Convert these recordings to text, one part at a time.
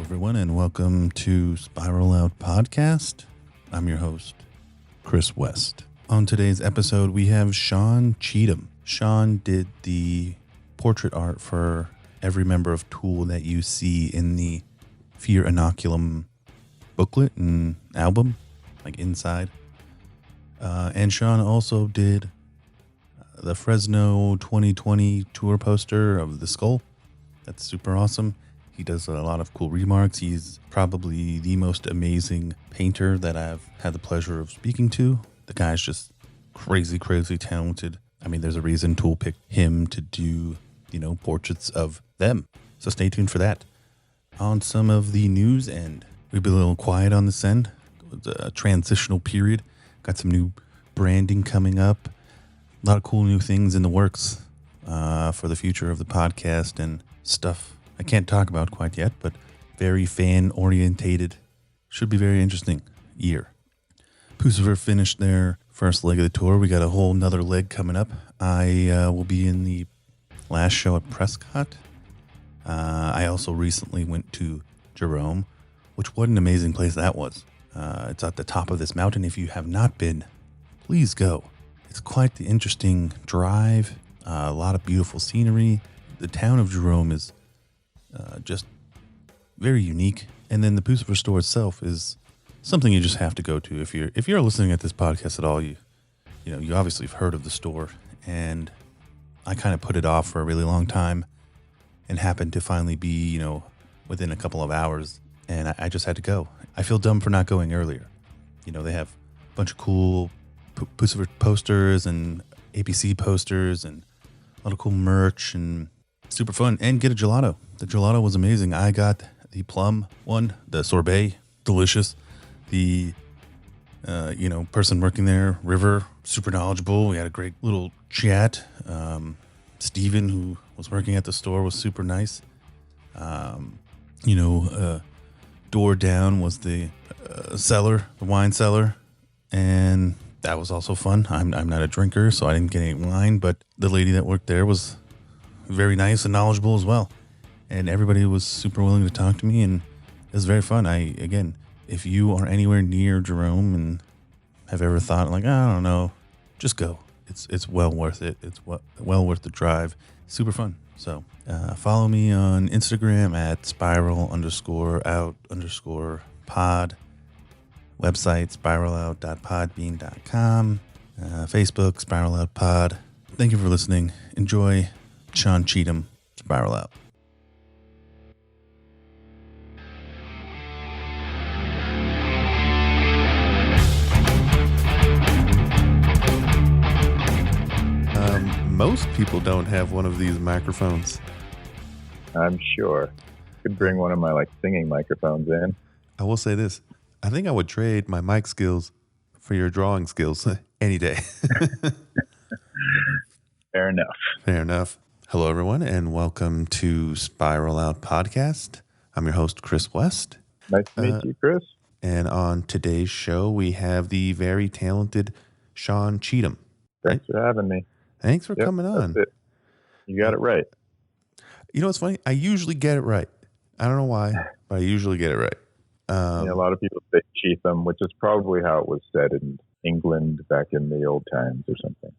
everyone, and welcome to Spiral Out Podcast. I'm your host, Chris West. On today's episode, we have Sean Cheetham. Sean did the portrait art for every member of Tool that you see in the Fear Inoculum booklet and album, like inside. And Sean also did the Fresno 2020 tour poster of the skull. That's super awesome. He does a lot of cool remarks. He's probably the most amazing painter that I've had the pleasure of speaking to. The guy's just crazy talented. I mean, there's a reason Tool picked him to do, portraits of them. So stay tuned for that. On some of the news end, we've been a little quiet on this end. It's a transitional period. Got some new branding coming up. A lot of cool new things in the works for the future of the podcast and stuff I can't talk about quite yet, but very fan-orientated. Should be very interesting year. Pucifer finished their first leg of the tour. We got a whole nother leg coming up. I will be in the last show at Prescott. I also recently went to Jerome, which what an amazing place that was. It's at the top of this mountain. If you have not been, please go. It's quite the interesting drive. A lot of beautiful scenery. The town of Jerome is just very unique, and then the Pucifer store itself is something you just have to go to. If you're listening at this podcast at all, you obviously have heard of the store, and I kind of put it off for a really long time, and happened to finally be within a couple of hours, and I just had to go. I feel dumb for not going earlier. They have a bunch of cool Pucifer posters and APC posters and a lot of cool merch and super fun, and get a gelato. The gelato was amazing. I got the plum one, the sorbet, delicious. The, person working there, River, super knowledgeable. We had a great little chat. Steven, who was working at the store, was super nice. Door down was the cellar, the wine cellar, and that was also fun. I'm not a drinker, so I didn't get any wine, but the lady that worked there was very nice and knowledgeable as well. And everybody was super willing to talk to me, and it was very fun. If you are anywhere near Jerome and have ever thought I don't know, just go. It's well worth it. It's well worth the drive. Super fun. So follow me on Instagram at spiral_out_pod. Website spiralout.podbean.com. Facebook Spiral Out Pod. Thank you for listening. Enjoy Sean Cheetham, Spiral Out. Most people don't have one of these microphones. I'm sure. Could bring one of my singing microphones in. I will say this. I think I would trade my mic skills for your drawing skills any day. Fair enough. Hello, everyone, and welcome to Spiral Out Podcast. I'm your host, Chris West. Nice to meet you, Chris. And on today's show, we have the very talented Sean Cheetham. Thanks for having me. Thanks for coming on. That's it. You got it right. You know what's funny? I usually get it right. I don't know why, but I usually get it right. A lot of people say Cheetham, which is probably how it was said in England back in the old times or something.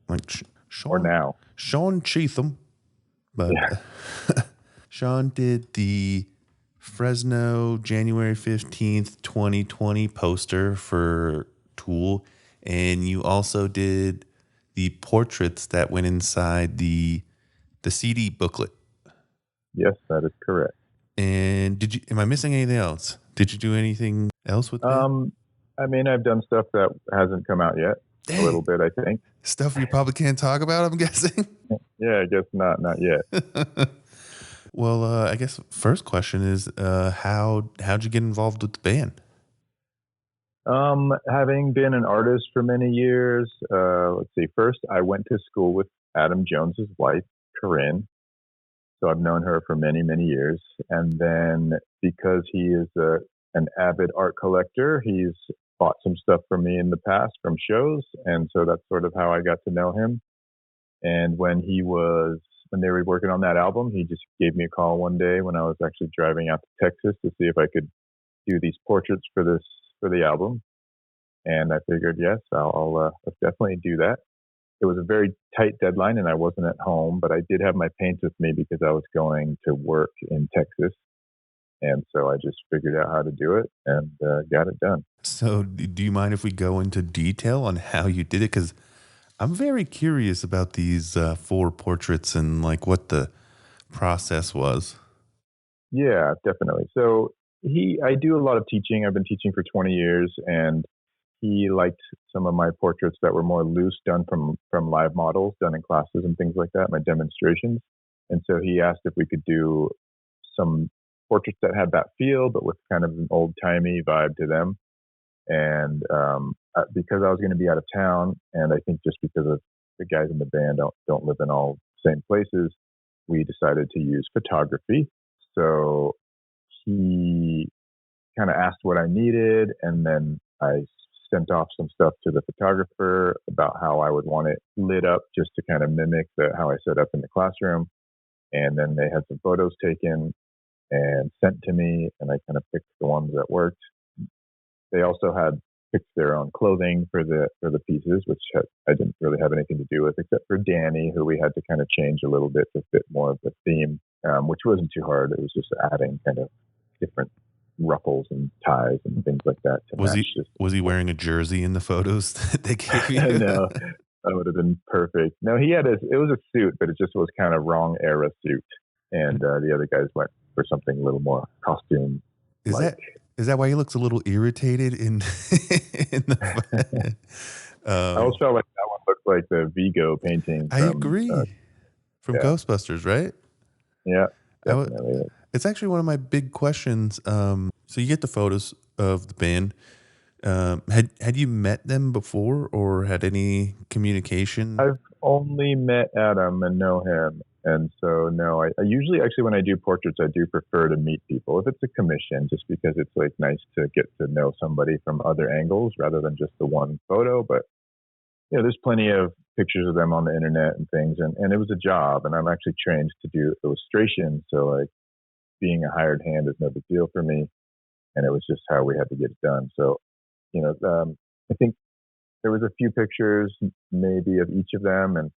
Sean, or now. Sean Cheetham. But Sean did the Fresno January 15th, 2020 poster for Tool. And you also did the portraits that went inside the CD booklet. Yes, that is correct. And am I missing anything else? Did you do anything else with that? I've done stuff that hasn't come out yet. Dang. A little bit, I think. Stuff you probably can't talk about, I'm guessing. Yeah, I guess not yet. Well, I guess first question is, how'd you get involved with the band? Having been an artist for many years, let's see. First, I went to school with Adam Jones's wife, Corinne. So I've known her for many, many years. And then because he is an avid art collector, he's bought some stuff from me in the past from shows. And so that's sort of how I got to know him. And when he was when they were working on that album, he just gave me a call one day when I was actually driving out to Texas to see if I could do these portraits for the album. And I figured, yes, I'll definitely do that. It was a very tight deadline and I wasn't at home, but I did have my paints with me because I was going to work in Texas. And so I just figured out how to do it and got it done. So do you mind if we go into detail on how you did it? Because I'm very curious about these 4 portraits and like what the process was. Yeah, definitely. So I do a lot of teaching. I've been teaching for 20 years, and he liked some of my portraits that were more loose, done from live models, done in classes and things like that, my demonstrations. And so he asked if we could do some portraits that had that feel, but with kind of an old timey vibe to them. And because I was going to be out of town, and I think just because of the guys in the band don't live in all the same places, we decided to use photography. So he kind of asked what I needed, and then I sent off some stuff to the photographer about how I would want it lit up, just to kind of mimic how I set up in the classroom. And then they had some photos taken and sent to me, and I kind of picked the ones that worked. They also had picked their own clothing for the pieces, which I didn't really have anything to do with, except for Danny, who we had to kind of change a little bit to fit more of the theme, which wasn't too hard. It was just adding kind of different ruffles and ties and things like that to match. Was he wearing a jersey in the photos that they gave you? No, that would have been perfect. No, it was a suit, but it just was kind of wrong era suit. And the other guys went for something a little more costume. Is that why he looks a little irritated in the I always felt like that one looked like the Vigo painting. I agree. From Ghostbusters, right? Yeah, definitely. It's actually one of my big questions. So you get the photos of the band. Had you met them before or had any communication? I've only met Adam and know him. And so, no, I usually, actually, when I do portraits, I do prefer to meet people if it's a commission, just because it's like nice to get to know somebody from other angles rather than just the one photo. But, there's plenty of pictures of them on the internet and things. And it was a job, and I'm actually trained to do illustration. So like being a hired hand is no big deal for me. And it was just how we had to get it done. So, I think there was a few pictures maybe of each of them, and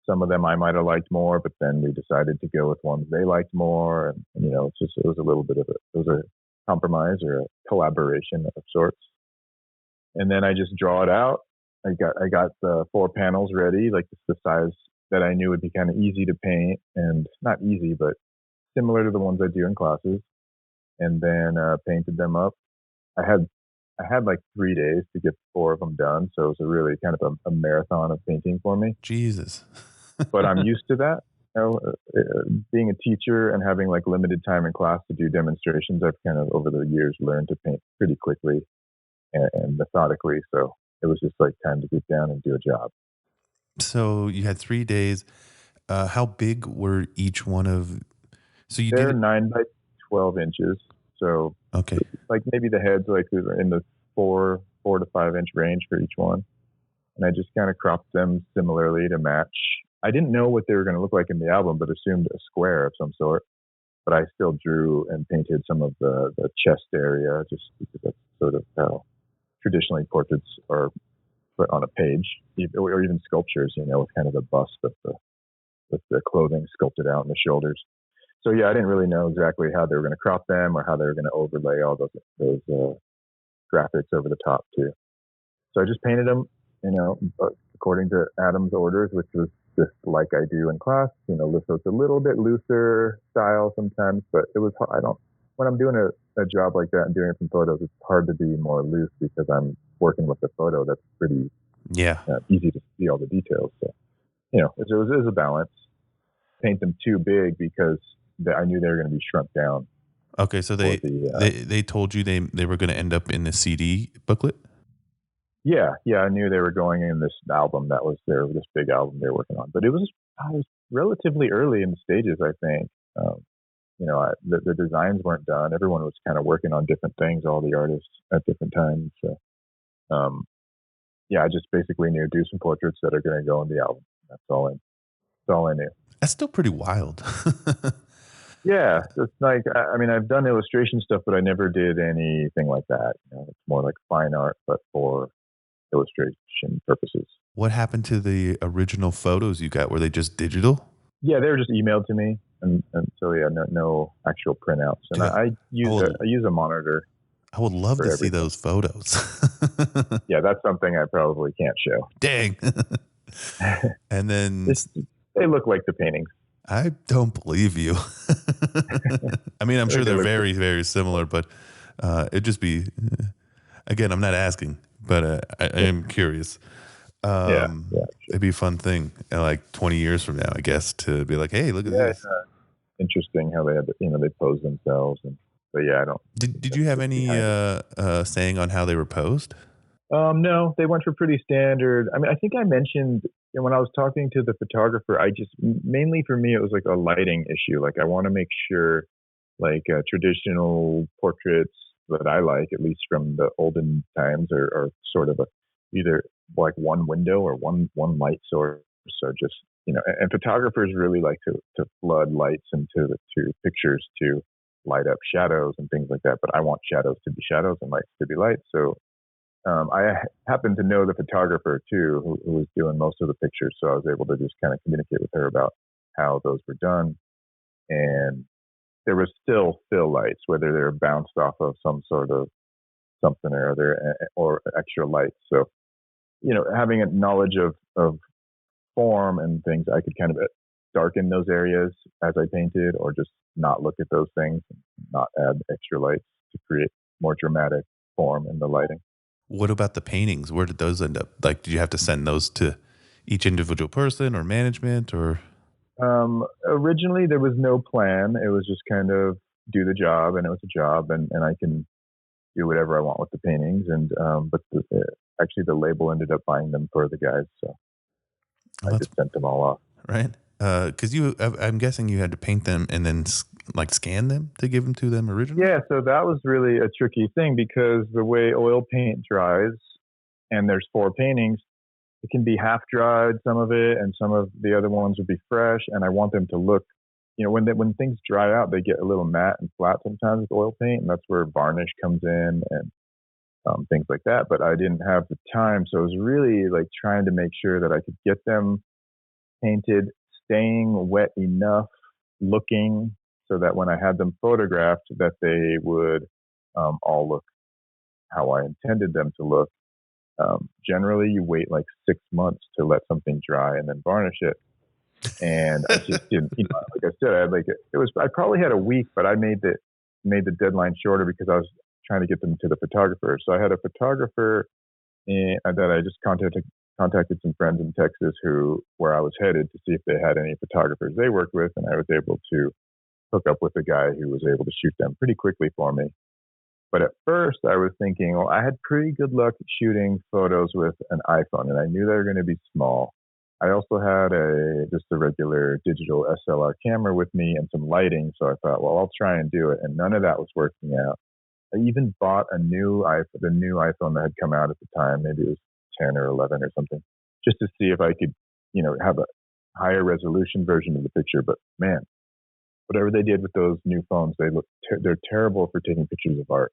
some of them I might have liked more, but then we decided to go with ones they liked more. And it was a little bit of it was a compromise or a collaboration of sorts. And then I just draw it out. I got the 4 panels ready, like the size that I knew would be kind of easy to paint, and not easy, but similar to the ones I do in classes. And then painted them up. I had like 3 days to get 4 of them done, so it was a really kind of a marathon of painting for me. Jesus. But I'm used to that. Being a teacher and having like limited time in class to do demonstrations, I've kind of over the years learned to paint pretty quickly and methodically. So it was just like time to get down and do a job. So you had 3 days. How big were each one of? So They're 9 by 12 inches. So okay, like maybe the heads like in the 4 to 5 inch range for each one. And I just kind of cropped them similarly to match. I didn't know what they were going to look like in the album, but assumed a square of some sort. But I still drew and painted some of the chest area, just because that's sort of how traditionally portraits are put on a page, or even sculptures, with kind of a bust with the clothing sculpted out in the shoulders. So yeah, I didn't really know exactly how they were going to crop them or how they were going to overlay all those graphics over the top too. So I just painted them, according to Adam's orders, which was just like I do in class, so it's a little bit looser style sometimes, but it was, when I'm doing a job like that and doing it from photos, it's hard to be more loose because I'm working with a photo that's pretty easy to see all the details. So, it was a balance. Paint them too big because I knew they were going to be shrunk down. Okay, so they told you they were going to end up in the CD booklet? Yeah, I knew they were going in this album that was this big album they were working on. But I was relatively early in the stages, I think. The designs weren't done. Everyone was kind of working on different things, all the artists at different times. So, I just basically knew do some portraits that are going to go in the album. That's all I knew. That's still pretty wild. Yeah, it's like, I mean, I've done illustration stuff, but I never did anything like that. It's more like fine art, but for illustration purposes. What happened to the original photos you got? Were they just digital? Yeah, they were just emailed to me, and so yeah, no actual printouts. And Dude, I use a monitor. I would love to see those photos. Yeah, that's something I probably can't show. Dang. And then they look like the paintings. I don't believe you. I mean, I'm sure they're very, very similar, but it'd just be, again, I'm not asking, but I am curious. Yeah, it'd be a fun thing, like 20 years from now, I guess, to be like, hey, look at this. It's interesting how they had, they pose themselves, but yeah, I don't. Did you have any saying on how they were posed? No, they went for pretty standard. I mean, I think I mentioned when I was talking to the photographer, mainly for me, it was like a lighting issue. Like I want to make sure like traditional portraits that I like, at least from the olden times, are sort of either like one window or one light source. So just, and photographers really like to flood lights into the two pictures to light up shadows and things like that. But I want shadows to be shadows and lights to be lights. So I happen to know the photographer too, who was doing most of the pictures. So I was able to just kind of communicate with her about how those were done. And there was still lights, whether they were bounced off of some sort of something or other, or extra lights. So, having a knowledge of form and things, I could kind of darken those areas as I painted, or just not look at those things and not add extra lights to create more dramatic form in the lighting. What about the paintings? Where did those end up? Like, did you have to send those to each individual person or management, or? Originally there was no plan. It was just kind of do the job, and it was a job, and I can do whatever I want with the paintings. And, but actually the label ended up buying them for the guys. So I just sent them all off. Right. Cause I'm guessing you had to paint them and then like scan them to give them to them originally. Yeah. So that was really a tricky thing, because the way oil paint dries, and there's 4 paintings, it can be half dried, some of it, and some of the other ones would be fresh. And I want them to look, when things dry out, they get a little matte and flat sometimes with oil paint, and that's where varnish comes in and things like that. But I didn't have the time, so I was really like trying to make sure that I could get them painted, staying wet enough looking, so that when I had them photographed, that they would all look how I intended them to look. Generally, you wait like 6 months to let something dry and then varnish it. And I just didn't, like I said, I probably had a week, but I made the deadline shorter because I was trying to get them to the photographer. So I had a photographer that I just contacted some friends in Texas where I was headed to see if they had any photographers they worked with. And I was able to hook up with a guy who was able to shoot them pretty quickly for me. But at first I was thinking, well, I had pretty good luck shooting photos with an iPhone, and I knew they were going to be small. I also had just a regular digital SLR camera with me and some lighting. So I thought, well, I'll try and do it. And none of that was working out. I even bought the new iPhone that had come out at the time. Maybe it was 10 or 11 or something, just to see if I could, have a higher resolution version of the picture. But man, whatever they did with those new phones, they're terrible for taking pictures of art.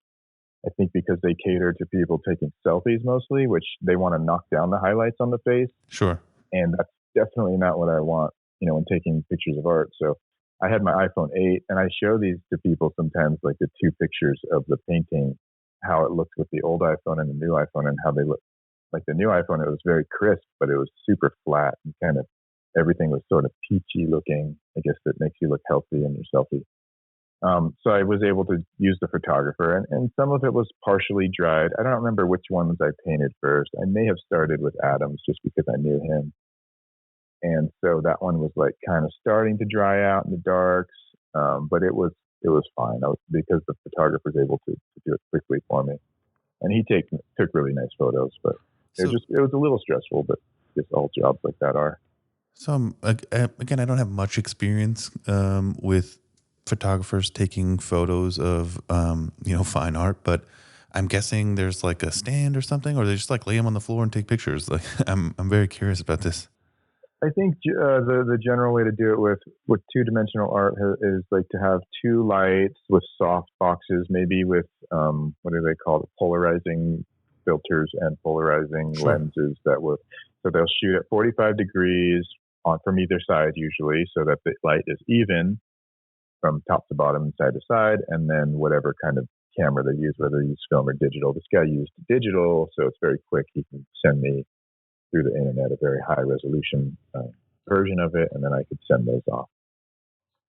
I think because they cater to people taking selfies mostly, which they want to knock down the highlights on the face. Sure. And that's definitely not what I want, when taking pictures of art. So I had my iPhone 8, and I show these to people sometimes, like the 2 pictures of the painting, how it looked with the old iPhone and the new iPhone, and how they look. Like the new iPhone, it was very crisp, but it was super flat, and kind of everything was sort of peachy looking. I guess that makes you look healthy in your selfie. So I was able to use the photographer, and some of it was partially dried. I don't remember which ones I painted first. I may have started with Adams just because I knew him. And so that one was like kind of starting to dry out in the darks. But it was fine. Because the photographer was able to do it quickly for me. And he took really nice photos, but it was a little stressful, but just all jobs like that are. So again, I don't have much experience with photographers taking photos of fine art, but I'm guessing there's like a stand or something, or they just like lay them on the floor and take pictures. Like I'm very curious about this. I think the general way to do it with two-dimensional art is like to have two lights with soft boxes, maybe with what do they call it, polarizing filters and polarizing Sure. lenses so they'll shoot at 45 degrees from either side usually, so that the light is even from top to bottom and side to side, and then whatever kind of camera they use, whether they use film or digital. This guy used digital, so it's very quick. He can send me through the internet a very high resolution version of it, and then I could send those off.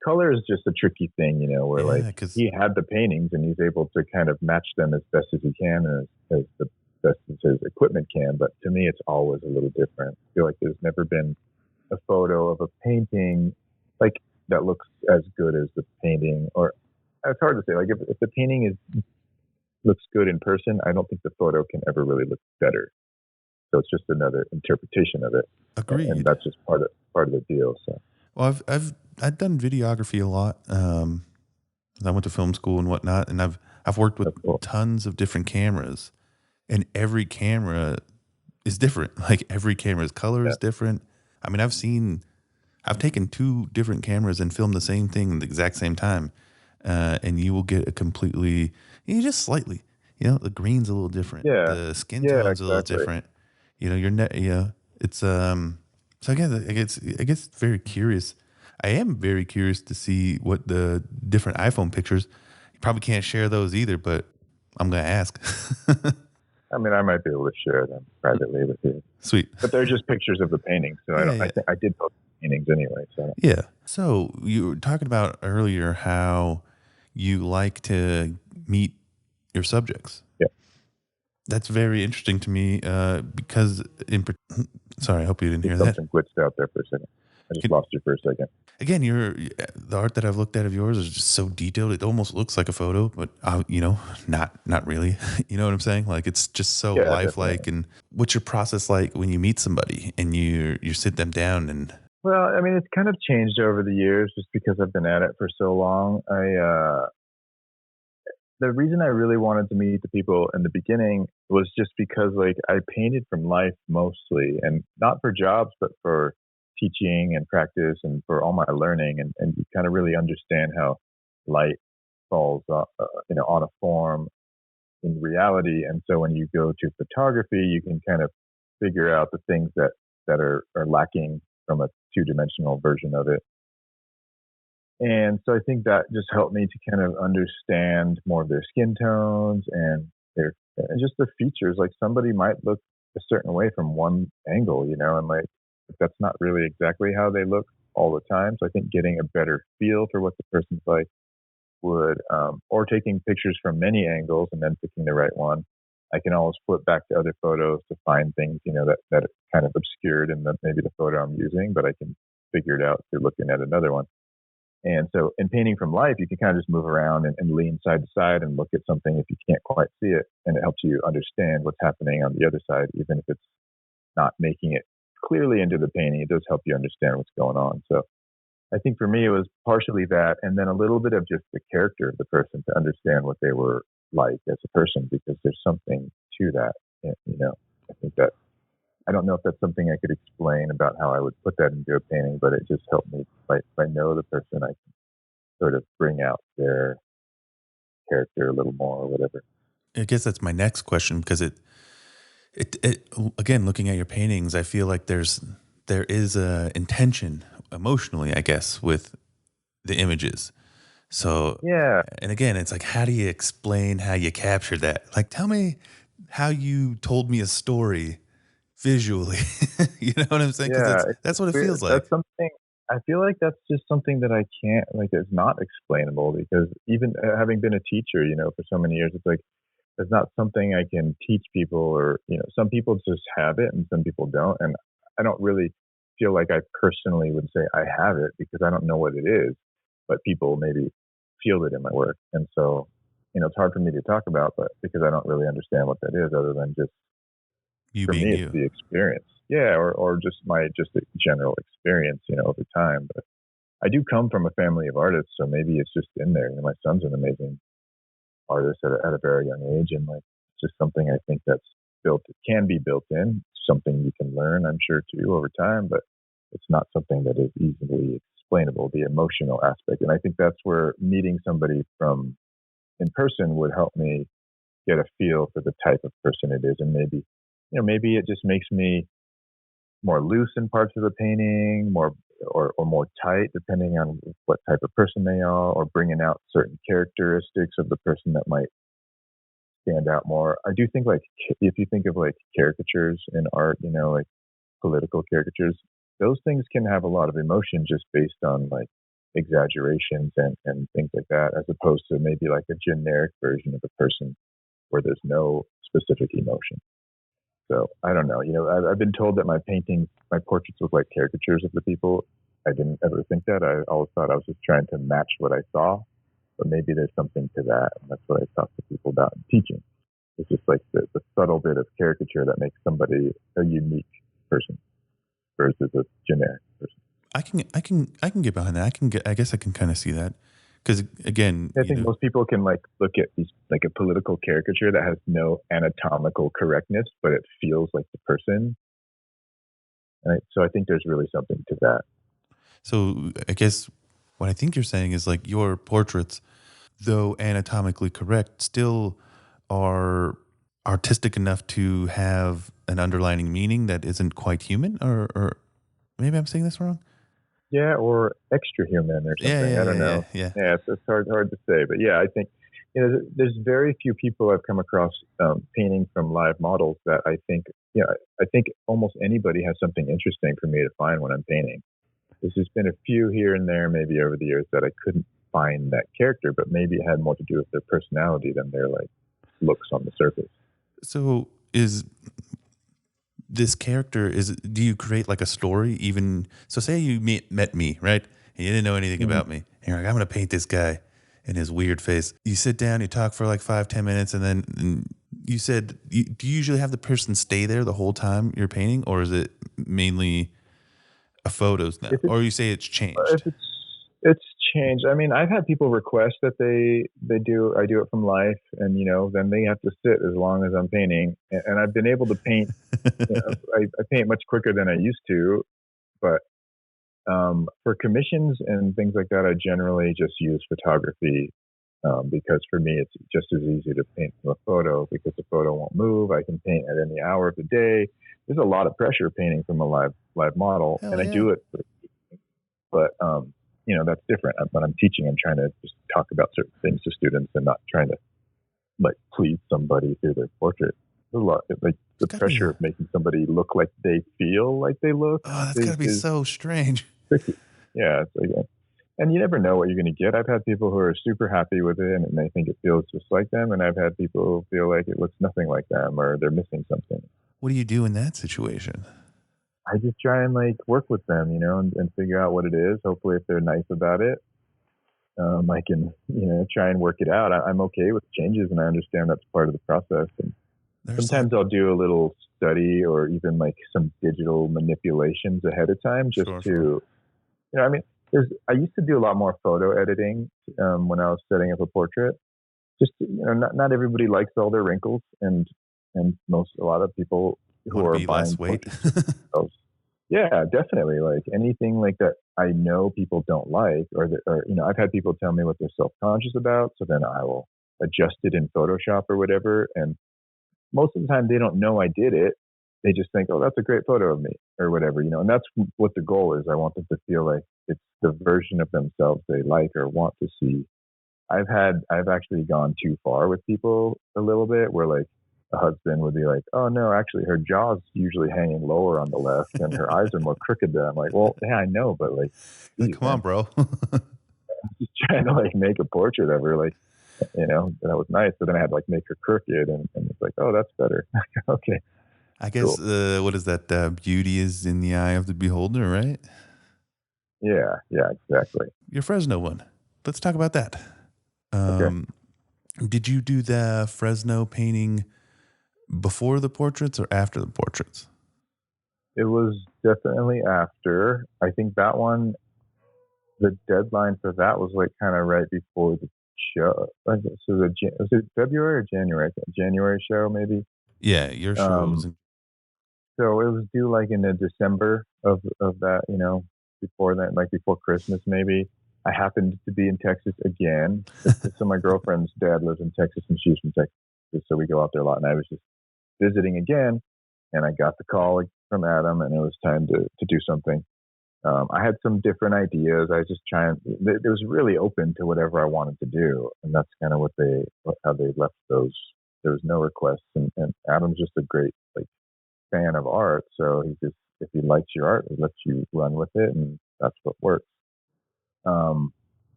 Color is just a tricky thing, where he had the paintings and he's able to kind of match them as best as he can and as the best as his equipment can. But to me, it's always a little different. I feel like there's never been a photo of a painting like that looks as good as the painting, or it's hard to say. Like if the painting looks good in person, I don't think the photo can ever really look better. So it's just another interpretation of it. Agreed. And that's just part of the deal. So, well, I've done videography a lot. I went to film school and whatnot, and I've worked with tons of different cameras, and every camera is different. Like every camera's color is different. I mean, I've taken two different cameras and filmed the same thing at the exact same time, and you will get a completely, just slightly, the green's a little different. Yeah. The skin tone's a little different. It's so again, I guess very curious. I am very curious to see what the different iPhone pictures. You probably can't share those either, but I'm gonna ask. I mean, I might be able to share them privately with you. Sweet, but they're just pictures of the paintings. So I did post paintings anyway. So yeah. So you were talking about earlier how you like to meet your subjects. Yeah. That's very interesting to me because sorry, I hope you didn't hear that. Something glitched out there for a second. I just lost you for a second. Again, the art that I've looked at of yours is just so detailed. It almost looks like a photo, but not really. You know what I'm saying? Like it's just so lifelike. Definitely. And what's your process like when you meet somebody and you sit them down and? Well, I mean, it's kind of changed over the years just because I've been at it for so long. The reason I really wanted to meet the people in the beginning was just because I painted from life mostly, and not for jobs, but for teaching and practice and for all my learning, and you kind of really understand how light falls on a form in reality. And so when you go to photography, you can kind of figure out the things that are lacking from a two-dimensional version of it. And so I think that just helped me to kind of understand more of their skin tones and just the features. Like somebody might look a certain way from one angle, and that's not really exactly how they look all the time. So I think getting a better feel for what the person's like would, or taking pictures from many angles and then picking the right one. I can always flip back to other photos to find things, that are kind of obscured in maybe the photo I'm using, but I can figure it out through looking at another one. And so in painting from life, you can kind of just move around and lean side to side and look at something if you can't quite see it. And it helps you understand what's happening on the other side, even if it's not making it clearly into the painting. It does help you understand what's going on. So I think for me, it was partially that, and then a little bit of just the character of the person to understand what they were like as a person, because there's something to that. I think that, I don't know if that's something I could explain about how I would put that into a painting, but it just helped me. If I know the person, I can sort of bring out their character a little more or whatever. I guess that's my next question, because it again, looking at your paintings, I feel like there is a intention emotionally, I guess, with the images. So yeah, and again, it's like, how do you explain how you captured that? Like, tell me how you told me a story visually. You know what I'm saying? Because that's what it feels like. That's something. I feel like that's just something that I can't, it's not explainable, because even having been a teacher, for so many years, it's not something I can teach people, or, some people just have it and some people don't. And I don't really feel like I personally would say I have it, because I don't know what it is, but people maybe feel it in my work. And so, it's hard for me to talk about, but because I don't really understand what that is, other than just, for me, it's the experience. Yeah. Or just a general experience, over time. But I do come from a family of artists, so maybe it's just in there. My son's an amazing artist at a very young age, and it's just something I think that's can be built in, something you can learn, I'm sure, too, over time. But It's not something that is easily explainable, the emotional aspect. And I think that's where meeting somebody from in person would help me get a feel for the type of person it is. And maybe, maybe it just makes me more loose in parts of the painting, or more tight, depending on what type of person they are, or bringing out certain characteristics of the person that might stand out more. I do think, like, if you think of like caricatures in art, like political caricatures, those things can have a lot of emotion just based on like exaggerations and things like that, as opposed to maybe like a generic version of a person where there's no specific emotion. So I don't know. I've been told that my portraits look like caricatures of the people. I didn't ever think that. I always thought I was just trying to match what I saw, but maybe there's something to that. And that's what I talk to people about in teaching. It's just like the subtle bit of caricature that makes somebody a unique person versus a generic person. I can get behind that. I guess I can kind of see that. Because again, I think most people can like look at these, like a political caricature that has no anatomical correctness, but it feels like the person. So I think there's really something to that. So I guess what I think you're saying is like your portraits, though anatomically correct, still are artistic enough to have an underlining meaning that isn't quite human, or maybe I'm saying this wrong. Yeah, or extra human or something. I don't know. Yeah. It's hard to say, but yeah, I think there's very few people I've come across painting from live models that I think I think almost anybody has something interesting for me to find when I'm painting. There's just been a few here and there, maybe over the years, that I couldn't find that character, but maybe it had more to do with their personality than their like looks on the surface. So is this character, do you create like a story even? So say you met me, right? And you didn't know anything about me. And you're like, I'm going to paint this guy and his weird face. You sit down, you talk for like 5-10 minutes. And then you said, do you usually have the person stay there the whole time you're painting? Or is it mainly a photos now? Or you say it's changed? It's changed. I mean, I've had people request that I do it from life, and then they have to sit as long as I'm painting. And I've been able to paint. I paint much quicker than I used to, but for commissions and things like that, I generally just use photography because for me it's just as easy to paint from a photo because the photo won't move. I can paint at any hour of the day. There's a lot of pressure painting from a live model, and I do it, but that's different. When I'm teaching, I'm trying to just talk about certain things to students and not trying to like please somebody through their portrait. There's a lot, like the pressure of making somebody look like they feel like they look. Oh, that's gotta be so strange. Tricky. Yeah, it's like, and you never know what you're going to get. I've had people who are super happy with it and they think it feels just like them, and I've had people who feel like it looks nothing like them or they're missing something. What do you do in that situation? I just try and like work with them, and figure out what it is. Hopefully, if they're nice about it, I can, try and work it out. I'm okay with changes, and I understand that's part of the process. And sometimes I'll do a little study or even like some digital manipulations ahead of time just to, I mean, I used to do a lot more photo editing when I was setting up a portrait. Just, not everybody likes all their wrinkles, and a lot of people who are buying weight. Yeah, definitely. Like anything like that, I know people don't like, or I've had people tell me what they're self-conscious about. So then I will adjust it in Photoshop or whatever. And most of the time they don't know I did it. They just think, oh, that's a great photo of me or whatever, and that's what the goal is. I want them to feel like it's the version of themselves they like or want to see. I've actually gone too far with people a little bit where like a husband would be like, oh no, actually her jaw's usually hanging lower on the left and her eyes are more crooked than I'm like, well, yeah, I know, but like come on, bro. I'm just trying to like make a portrait of her, like, that was nice. But then I had to like make her crooked and it's like, oh, that's better. Okay. I guess, cool. What is that? Beauty is in the eye of the beholder, right? Yeah, exactly. Your Fresno one. Let's talk about that. Okay. Did you do the Fresno painting before the portraits or after the portraits? It was definitely after. I think that one, the deadline for that was like kind of right before the show. So was it February or January? January show, maybe? Yeah, your show was in... So it was due like in the December of that, before that, like before Christmas maybe. I happened to be in Texas again. So my girlfriend's dad lives in Texas and she's from Texas, so we go out there a lot. And I was just visiting again, and I got the call from Adam, and it was time to do something. I had some different ideas. I was just trying. It was really open to whatever I wanted to do, and that's kind of how they left those. There was no requests, and Adam's just a great fan of art. So he just, if he likes your art, he lets you run with it, and that's what works.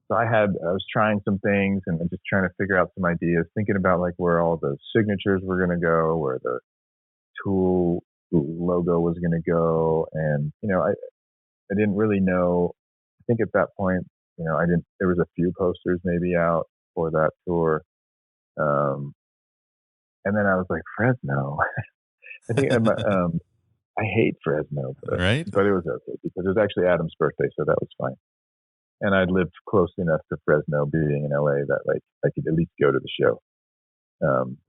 So I was trying some things and just trying to figure out some ideas, thinking about where all the signatures were going to go, where the tool logo was going to go. And, I didn't really know. I think at that point, there was a few posters maybe out for that tour. And then I was like, Fresno. I think I hate Fresno, right? But it was okay because it was actually Adam's birthday, so that was fine. And I lived close enough to Fresno, being in LA, that I could at least go to the show.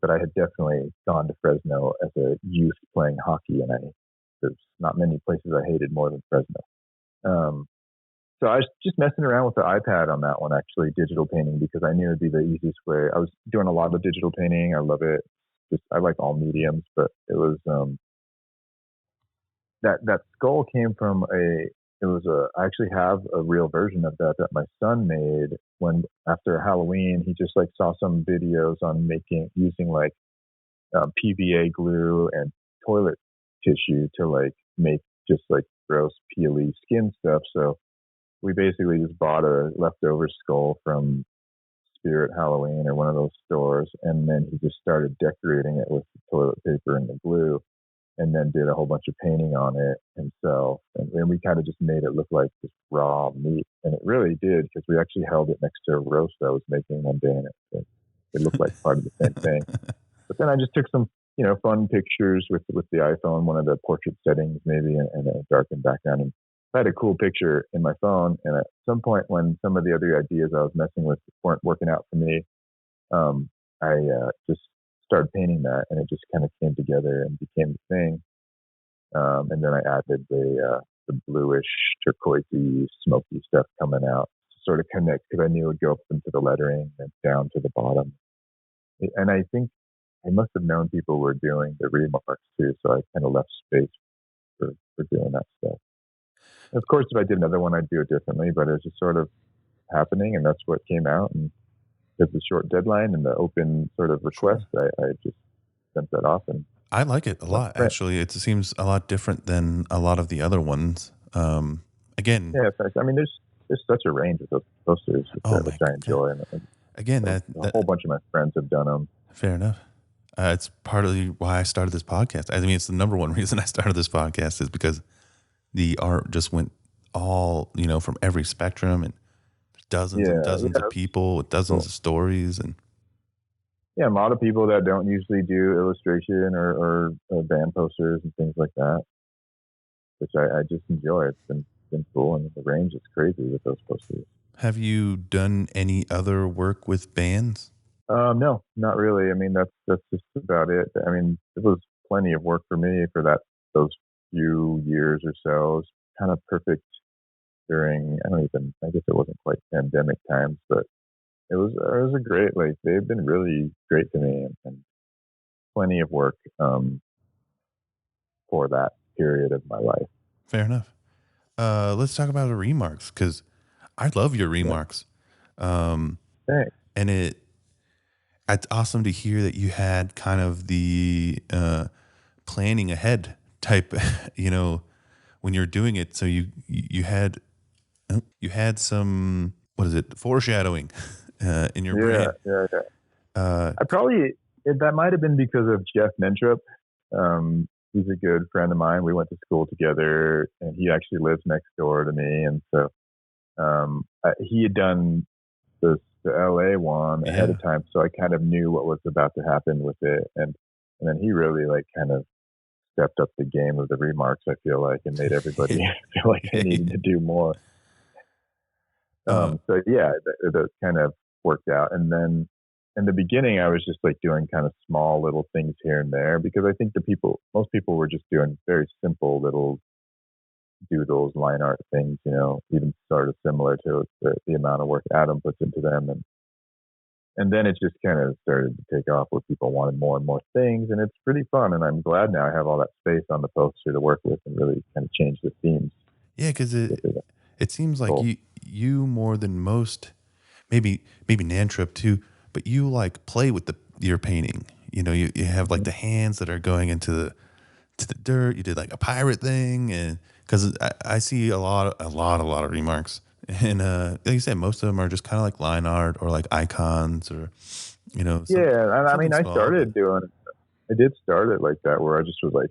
But I had definitely gone to Fresno as a youth playing hockey, and there's not many places I hated more than Fresno. So I was just messing around with the iPad on that one, actually, digital painting, because I knew it'd be the easiest way. I was doing a lot of digital painting. I love it. I like all mediums, but it was that skull came from I actually have a real version of that my son made after Halloween. He just saw some videos on using PVA glue and toilet tissue to make just gross peely skin stuff. So we basically just bought a leftover skull from Spirit Halloween or one of those stores, and then he just started decorating it with the toilet paper and the glue, and then did a whole bunch of painting on it himself. And we kind of just made it look like just raw meat. And it really did, because we actually held it next to a roast I was making one day, and it looked like part of the same thing. But then I just took some, fun pictures with the iPhone, one of the portrait settings maybe, and a darkened background. And I had a cool picture in my phone. And at some point when some of the other ideas I was messing with weren't working out for me, I just started painting that, and it just kind of came together and became the thing. And then I added the bluish, turquoisey, smoky stuff coming out to sort of connect, because I knew it would go up into the lettering and down to the bottom. And I think I must have known people were doing the remarks too, so I kind of left space for doing that stuff. And of course, if I did another one, I'd do it differently, but it was just sort of happening, and that's what came out. And with the short deadline and the open sort of request, I just sent that off. And I like it a lot, actually. It seems a lot different than a lot of the other ones. Again, yeah, I mean, there's such a range of those posters, which I enjoy. And again, a whole bunch of my friends have done them. Fair enough. It's partly why I started this podcast. I mean, it's the number one reason I started this podcast, is because the art just went all, from every spectrum, and dozens and dozens of people with dozens of stories. And yeah, a lot of people that don't usually do illustration or band posters and things like that, which I just enjoy. It's been cool, and the range is crazy with those posters. Have you done any other work with bands? No, not really. I mean, that's just about it. I mean, it was plenty of work for me for those few years or so. It was kind of perfect during, I guess it wasn't quite pandemic times, but it was a great, they've been really great to me, and plenty of work for that period of my life. Fair enough. Let's talk about the remarks, because I love your remarks. Thanks. And it's awesome to hear that you had kind of the planning ahead type, when you're doing it. So you had some, what is it, foreshadowing in your brain. Yeah. That might have been because of Jeff Nentrup. He's a good friend of mine. We went to school together, and he actually lives next door to me. And so he had done the LA one ahead of time, so I kind of knew what was about to happen with it. And then he really kind of stepped up the game of the remarks, I feel like, and made everybody feel like they needed to do more. So yeah, that kind of worked out. And then in the beginning, I was just like doing kind of small little things here and there because I think most people were just doing very simple little doodles, line art things, even sort of similar to the amount of work Adam puts into them. And then it just kind of started to take off where people wanted more and more things. And it's pretty fun. And I'm glad now I have all that space on the poster to work with and really kind of change the themes. Yeah, because it seems like you more than most, maybe Nantrip too, but you like play with your painting. You have like the hands that are going into the dirt. You did like a pirate thing, and because I see a lot of remarks, and like you said, most of them are just kind of like line art or like icons or Yeah, and I mean, I did start it like that, where I just was like,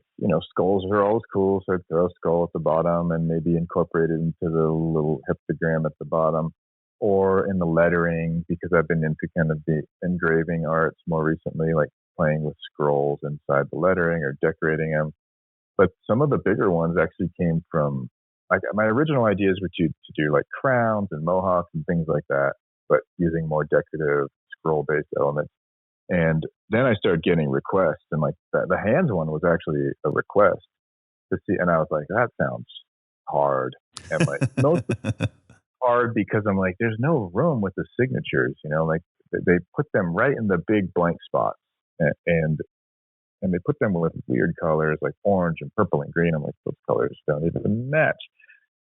skulls are always cool, so I'd throw a skull at the bottom and maybe incorporate it into the little heptagram at the bottom, or in the lettering, because I've been into kind of the engraving arts more recently, like playing with scrolls inside the lettering or decorating them. But some of the bigger ones actually came from, like, my original ideas were to do like crowns and mohawks and things like that, but using more decorative scroll-based elements. And then I started getting requests, and like the hands one was actually a request to see, and I was like, that sounds hard, and like most hard because I'm like, there's no room with the signatures, like they put them right in the big blank spots, and they put them with weird colors like orange and purple and green. I'm like, those colors don't even match.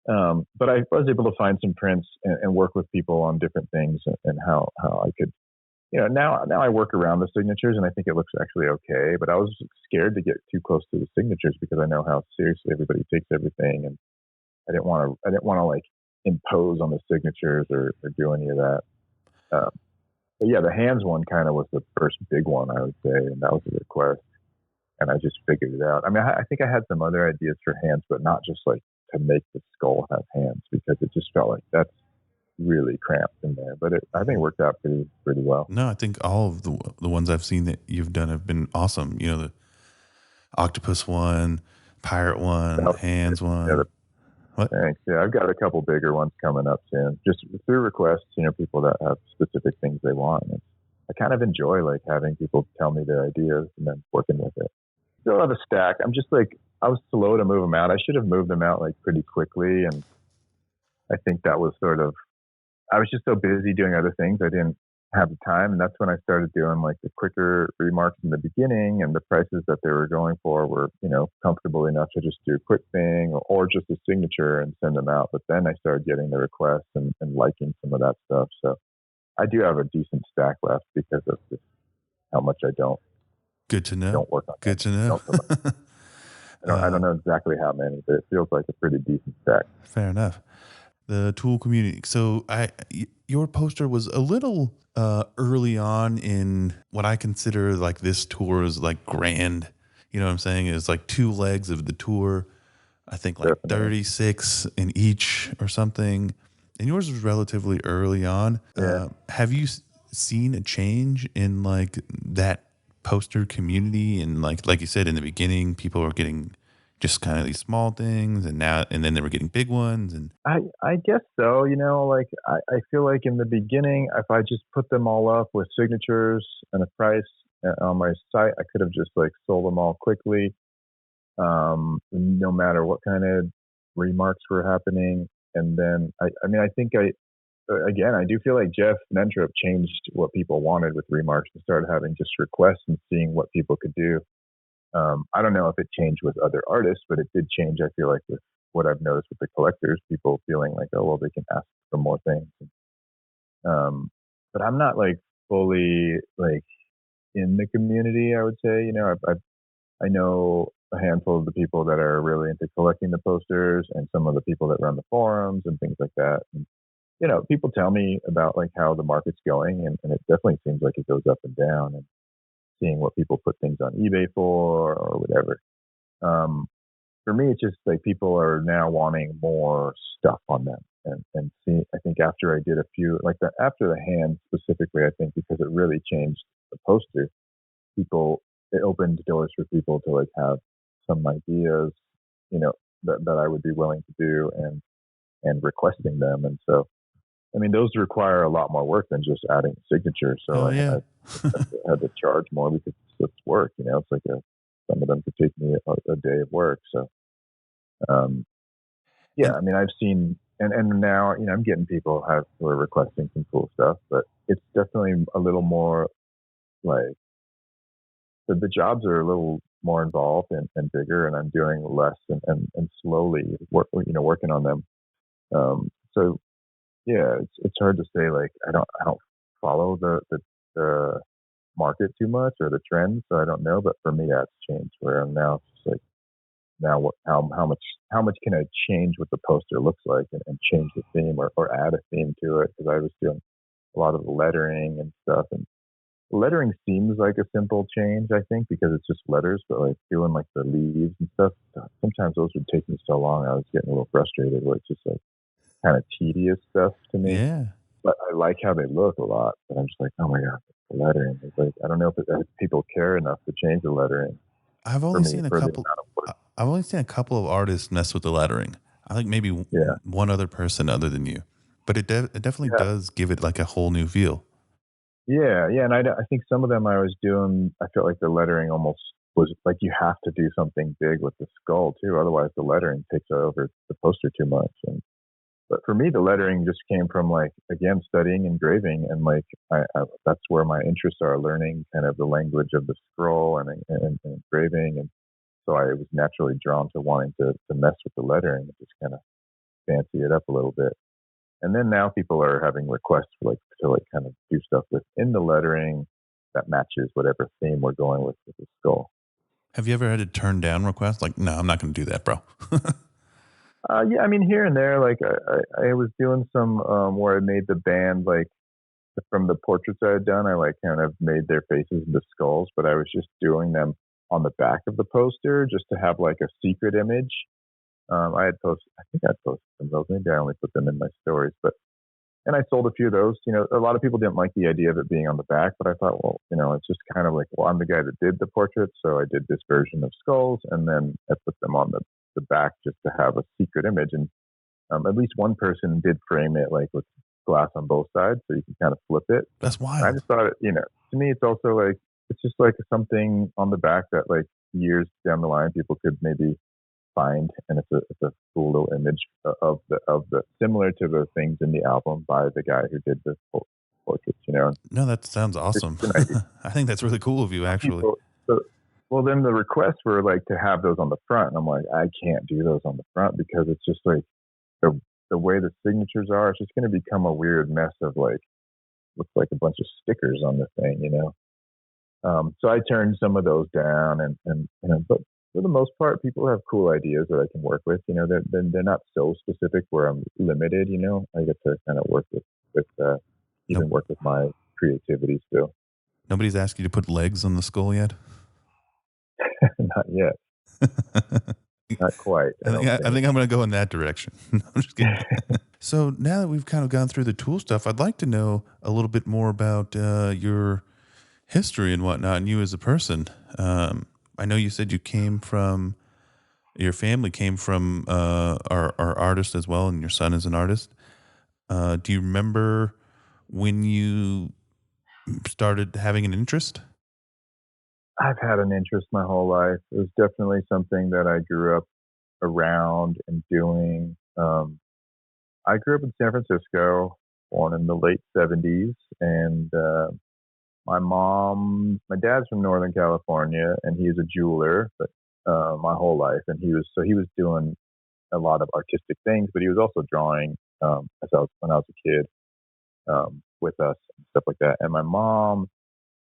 But I was able to find some prints and work with people on different things and how I could, now I work around the signatures and I think it looks actually okay. But I was scared to get too close to the signatures because I know how seriously everybody takes everything, and I didn't want to like impose on the signatures or do any of that. But yeah, the hands one kind of was the first big one, I would say, and that was a request. And I just figured it out. I mean, I think I had some other ideas for hands, but not just like to make the skull have hands, because it just felt like that's really cramped in there. But I think it worked out pretty well. No, I think all of the ones I've seen that you've done have been awesome. The octopus one, pirate one, hands one. Yeah, what? Thanks. Yeah, I've got a couple bigger ones coming up soon, just through requests. People that have specific things they want. And I kind of enjoy like having people tell me their ideas and then working with it. Still have a stack. I'm just like, I was slow to move them out. I should have moved them out like pretty quickly. And I think that was I was just so busy doing other things. I didn't have the time. And that's when I started doing like the quicker remarks in the beginning, and the prices that they were going for were, comfortable enough to just do a quick thing or just a signature and send them out. But then I started getting the requests and liking some of that stuff. So I do have a decent stack left because of just how much I don't. Good to know. Don't work on. Good to know. I don't know exactly how many, but it feels like a pretty decent stack. Fair enough. The tool community. So your poster was a little early on in what I consider like this tour is like grand. You know what I'm saying? It's like 2 legs of the tour. I think like Definitely. 36 in each or something. And yours was relatively early on. Yeah. Have you seen a change in like that poster community? And like you said in the beginning, people were getting just kind of these small things, and then they were getting big ones. And I guess so. Like I feel like in the beginning, if I just put them all up with signatures and a price on my site, I could have just like sold them all quickly, no matter what kind of remarks were happening. And then I think I do feel like Jeff Nentrop changed what people wanted with remarks and started having just requests and seeing what people could do. I don't know if it changed with other artists, but it did change, I feel like, with what I've noticed with the collectors, people feeling like, oh, well, they can ask for more things. But I'm not like fully like in the community, I would say. I know a handful of the people that are really into collecting the posters and some of the people that run the forums and things like that. And, people tell me about like how the market's going, and it definitely seems like it goes up and down, and seeing what people put things on eBay for or whatever. For me, it's just like people are now wanting more stuff on them, and see. I think after I did a few, like after the hand specifically, I think because it really changed the poster, it opened doors for people to like have some ideas, that I would be willing to do and requesting them. And so, I mean, those require a lot more work than just adding signatures. So had to charge more because it's work. It's like some of them could take me a day of work. So, yeah, And I mean, I've seen, and now, I'm getting people who are requesting some cool stuff, but it's definitely a little more like the jobs are a little more involved and bigger, and I'm doing less and slowly working on them. So yeah, it's hard to say. Like I don't follow the market too much or the trends, so I don't know. But for me, that's changed. Where I'm now, it's just like now how much can I change what the poster looks like and change the theme or add a theme to it, because I was doing a lot of the lettering and stuff, and lettering seems like a simple change, I think, because it's just letters, but like doing like the leaves and stuff, sometimes those would take me so long. I was getting a little frustrated where it's just like kind of tedious stuff to me. yeah, But I like how they look a lot. But I'm just like, oh my god, the lettering. It's like I don't know if people care enough to change the lettering I've for only me seen a for the couple. amount of work. I've only seen a couple of artists mess with the lettering. I think maybe Yeah, one other person other than you, but it definitely yeah, does give it like a whole new feel. yeah. And I think some of them I was doing. I felt like the lettering almost was like you have to do something big with the skull too, otherwise the lettering takes over the poster too much. But for me, the lettering just came from like again studying engraving, and like that's where my interests are, learning kind of the language of the scroll and engraving, and so I was naturally drawn to wanting to mess with the lettering and just kind of fancy it up a little bit. And then now people are having requests for like to like kind of do stuff within the lettering that matches whatever theme we're going with the skull. Have you ever had to turn down requests? Like, no, I'm not going to do that, bro. Yeah, I mean here and there, like I was doing some where I made the band like from the portraits I had done, I like kind of made their faces into skulls, but I was just doing them on the back of the poster just to have like a secret image. I think I posted some of those. Maybe I only put them in my stories, but and I sold a few of those. A lot of people didn't like the idea of it being on the back, but I thought, well, it's just kind of like, well, I'm the guy that did the portrait, so I did this version of skulls, and then I put them on the back just to have a secret image. And at least one person did frame it like with glass on both sides, so you can kind of flip it. That's And I wild. just thought, to me, it's also like it's just like something on the back that like years down the line people could maybe find, and it's a cool little image of the similar to the things in the album by the guy who did the portraits. No, that sounds It's awesome. just an idea. I think that's really cool of you, Some actually. people, so, well, then the requests were like to have those on the front, and I'm like, I can't do those on the front because it's just like the way the signatures are. It's just going to become a weird mess of like looks like a bunch of stickers on the thing. So I turned some of those down, and but for the most part, people have cool ideas that I can work with. They're not so specific where I'm limited. I get to kind of work with Nope. even work with my creativity still. Nobody's asked you to put legs on the skull yet. Not yet, not quite. I don't I think. think I'm going to go in that direction. No, I'm just kidding. So now that we've kind of gone through the tool stuff, I'd like to know a little bit more about your history and whatnot, and you as a person. I know you said your family came from are artists as well, and your son is an artist. Do you remember when you started having an interest? I've had an interest my whole life. It was definitely something that I grew up around and doing. I grew up in San Francisco, born in the late '70s, and my dad's from Northern California, and he's a jeweler, but my whole life, and he was doing a lot of artistic things, but he was also drawing when I was a kid with us and stuff like that. And my mom,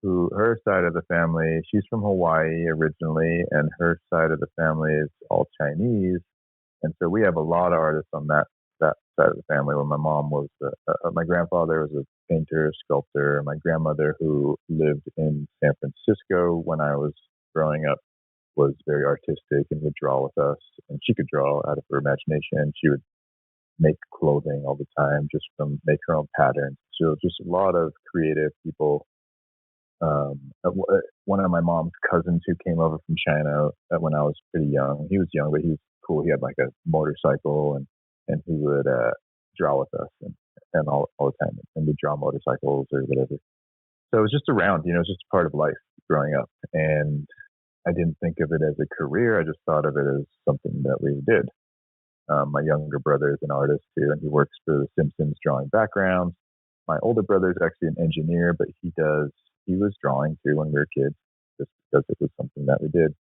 who her side of the family, she's from Hawaii originally, and her side of the family is all Chinese, and so we have a lot of artists on that side of the family. Where my mom was, my grandfather was a painter, sculptor. My grandmother, who lived in San Francisco when I was growing up, was very artistic and would draw with us. And she could draw out of her imagination. She would make clothing all the time, just from make her own patterns. So just a lot of creative people. One of my mom's cousins who came over from China when I was pretty young. He was young, but he was cool. He had like a motorcycle, and he would draw with us and all the time, and we'd draw motorcycles or whatever. So it was just around, it was just a part of life growing up. And I didn't think of it as a career. I just thought of it as something that we did. My younger brother is an artist too, and he works for The Simpsons drawing backgrounds. My older brother is actually an engineer, but he was drawing too when we were kids, just because it was something that we did.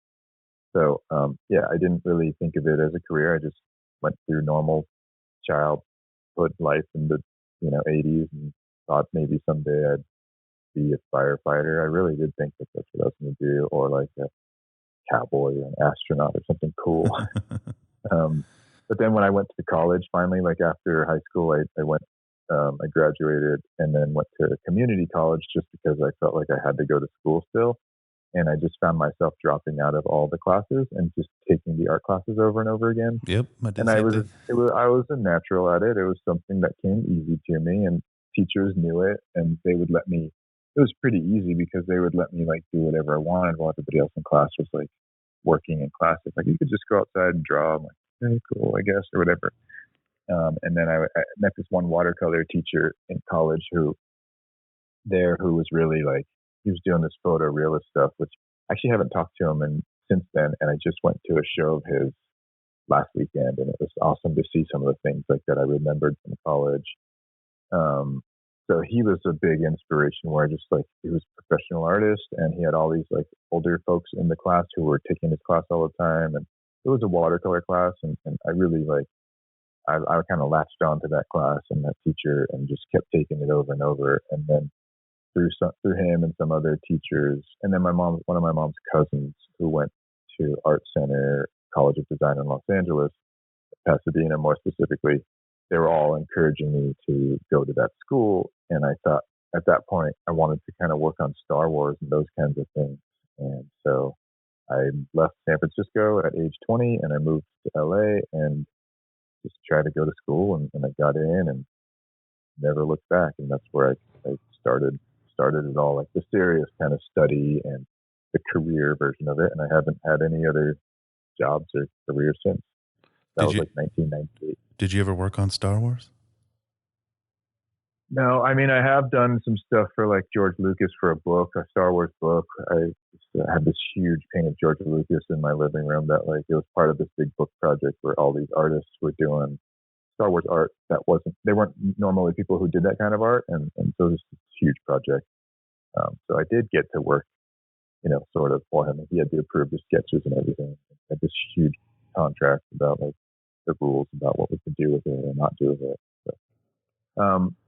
So, I didn't really think of it as a career. I just went through normal childhood life in the, 80s and thought maybe someday I'd be a firefighter. I really did think that that's what I was going to do, or like a cowboy or an astronaut or something cool. But then when I went to college, finally, like after high school, I went, I graduated and then went to community college just because I felt like I had to go to school still. And I just found myself dropping out of all the classes and just taking the art classes over and over again. Yep. I was a natural at it. It was something that came easy to me, and teachers knew it, and they would let me. It was pretty easy because they would let me like do whatever I wanted while everybody else in class was like working in class. It's like, you could just go outside and draw. I'm like, okay, cool, I guess, or whatever. And then I met this one watercolor teacher in college who was really like, he was doing this photorealist stuff, which I actually haven't talked to him since then. And I just went to a show of his last weekend, and it was awesome to see some of the things like that I remembered from college. So he was a big inspiration, where just like, he was a professional artist, and he had all these like older folks in the class who were taking his class all the time. And it was a watercolor class. And I really I kind of latched on to that class and that teacher and just kept taking it over and over. And then through him and some other teachers, and then one of my mom's cousins who went to Art Center College of Design in Los Angeles, Pasadena more specifically, they were all encouraging me to go to that school. And I thought at that point I wanted to kind of work on Star Wars and those kinds of things. And so I left San Francisco at age 20 and I moved to LA and just tried to go to school, and I got in and never looked back. And that's where I started it all, like the serious kind of study and the career version of it. And I haven't had any other jobs or career since. That was like 1998. Did you ever work on Star Wars? No, I mean, I have done some stuff for like George Lucas for a Star Wars book. I had this huge painting of George Lucas in my living room that like, it was part of this big book project where all these artists were doing Star Wars art they weren't normally people who did that kind of art. And so it was this huge project. So I did get to work, sort of for him. He had to approve the sketches and everything. I had this huge contract about like the rules about what we could do with it and not do with it. So,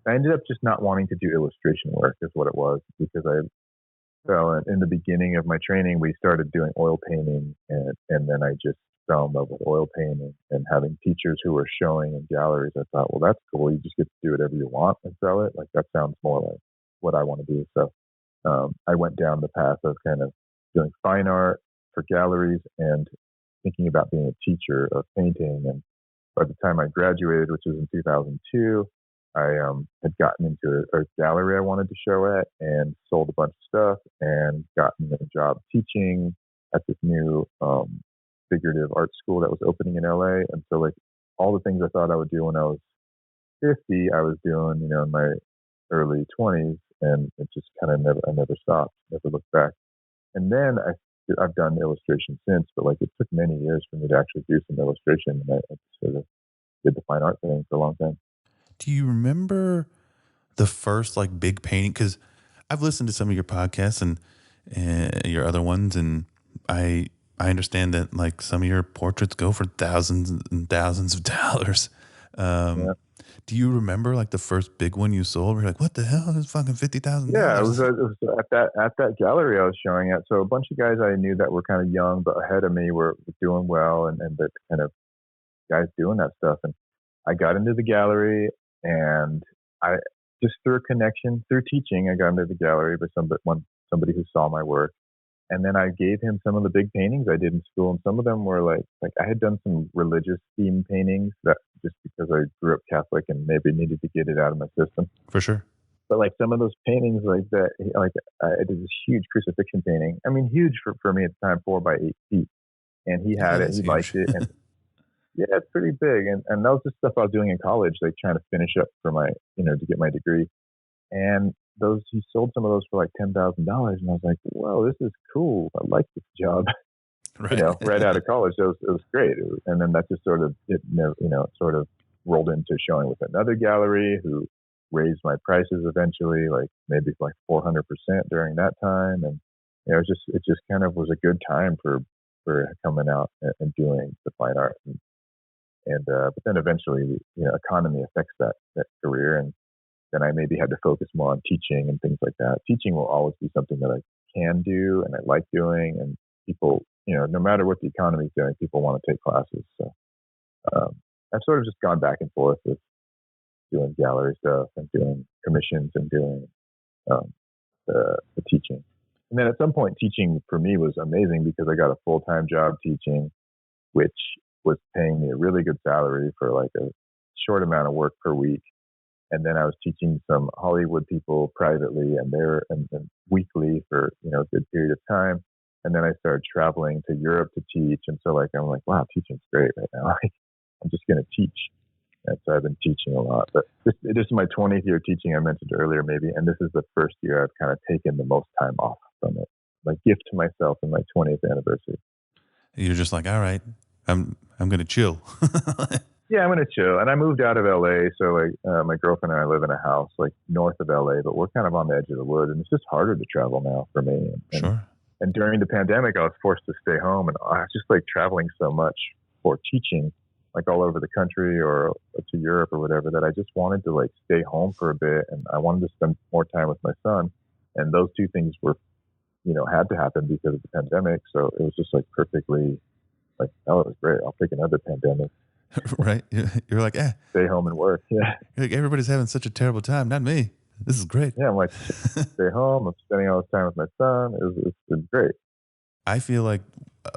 I ended up just not wanting to do illustration work is what it was, because in the beginning of my training, we started doing oil painting, and then I just fell in love with oil painting and having teachers who were showing in galleries. I thought, well, that's cool. You just get to do whatever you want and sell it. Like, that sounds more like what I want to do. So I went down the path of kind of doing fine art for galleries and thinking about being a teacher of painting. And by the time I graduated, which was in 2002, I had gotten into a gallery I wanted to show at and sold a bunch of stuff and gotten a job teaching at this new figurative art school that was opening in LA. And so like all the things I thought I would do when I was 50, I was doing, in my early 20s, and it just kind of never stopped, never looked back. And then I've done illustration since, but like it took many years for me to actually do some illustration, and I sort of did the fine art thing for a long time. Do you remember the first like big painting? Because I've listened to some of your podcasts and your other ones, and I understand that like some of your portraits go for thousands and thousands of dollars. Yeah. Do you remember like the first big one you sold? Where you're like, what the hell? It's fucking $50,000. Yeah, it was at that gallery I was showing at. So a bunch of guys I knew that were kind of young but ahead of me were doing well, and that kind of guys doing that stuff. And I got into the gallery, and I just through a connection, through teaching, I got into the gallery by somebody who saw my work. And then I gave him some of the big paintings I did in school, and some of them were like I had done some religious theme paintings that just because I grew up Catholic and maybe needed to get it out of my system. For sure. But like some of those paintings like that, like I did this huge crucifixion painting. I mean, huge for me at the time, 4 by 8 feet. And he had it, he liked it. And yeah, it's pretty big. And that was the stuff I was doing in college, like trying to finish up for my, to get my degree. And he sold some of those for like $10,000, and I was like, whoa, this is cool. I like this job. Right. Right out of college, it was great. And then that just sort of, sort of rolled into showing with another gallery who raised my prices eventually, like maybe like 400% during that time. And, it just kind of was a good time for coming out and doing the fine art. But then eventually, economy affects that career. And then I maybe had to focus more on teaching and things like that. Teaching will always be something that I can do and I like doing, and people, no matter what the economy is doing, people want to take classes. So I've sort of just gone back and forth with doing gallery stuff and doing commissions and doing the teaching. And then at some point, teaching for me was amazing because I got a full-time job teaching, which was paying me a really good salary for like a short amount of work per week. And then I was teaching some Hollywood people privately and weekly for, a good period of time. And then I started traveling to Europe to teach. And so I'm like, wow, teaching's great right now. I'm just going to teach. And so I've been teaching a lot. But this is my 20th year teaching, I mentioned earlier maybe. And this is the first year I've kind of taken the most time off from it. My gift to myself in my 20th anniversary. You're just like, all right, I'm going to chill. Yeah, I'm going to chill. And I moved out of LA. So my girlfriend and I live in a house like north of LA, but we're kind of on the edge of the wood. And it's just harder to travel now for me. Sure. And during the pandemic, I was forced to stay home, and I was just like traveling so much for teaching, like all over the country or to Europe or whatever, that I just wanted to like stay home for a bit, and I wanted to spend more time with my son. And those two things were, had to happen because of the pandemic. So it was just like perfectly like, oh, it was great. I'll take another pandemic. Right. You're like, stay home and work. Yeah. You're like, everybody's having such a terrible time. Not me. This is great. Yeah, I'm like, stay home. I'm spending all this time with my son. It's been great. I feel like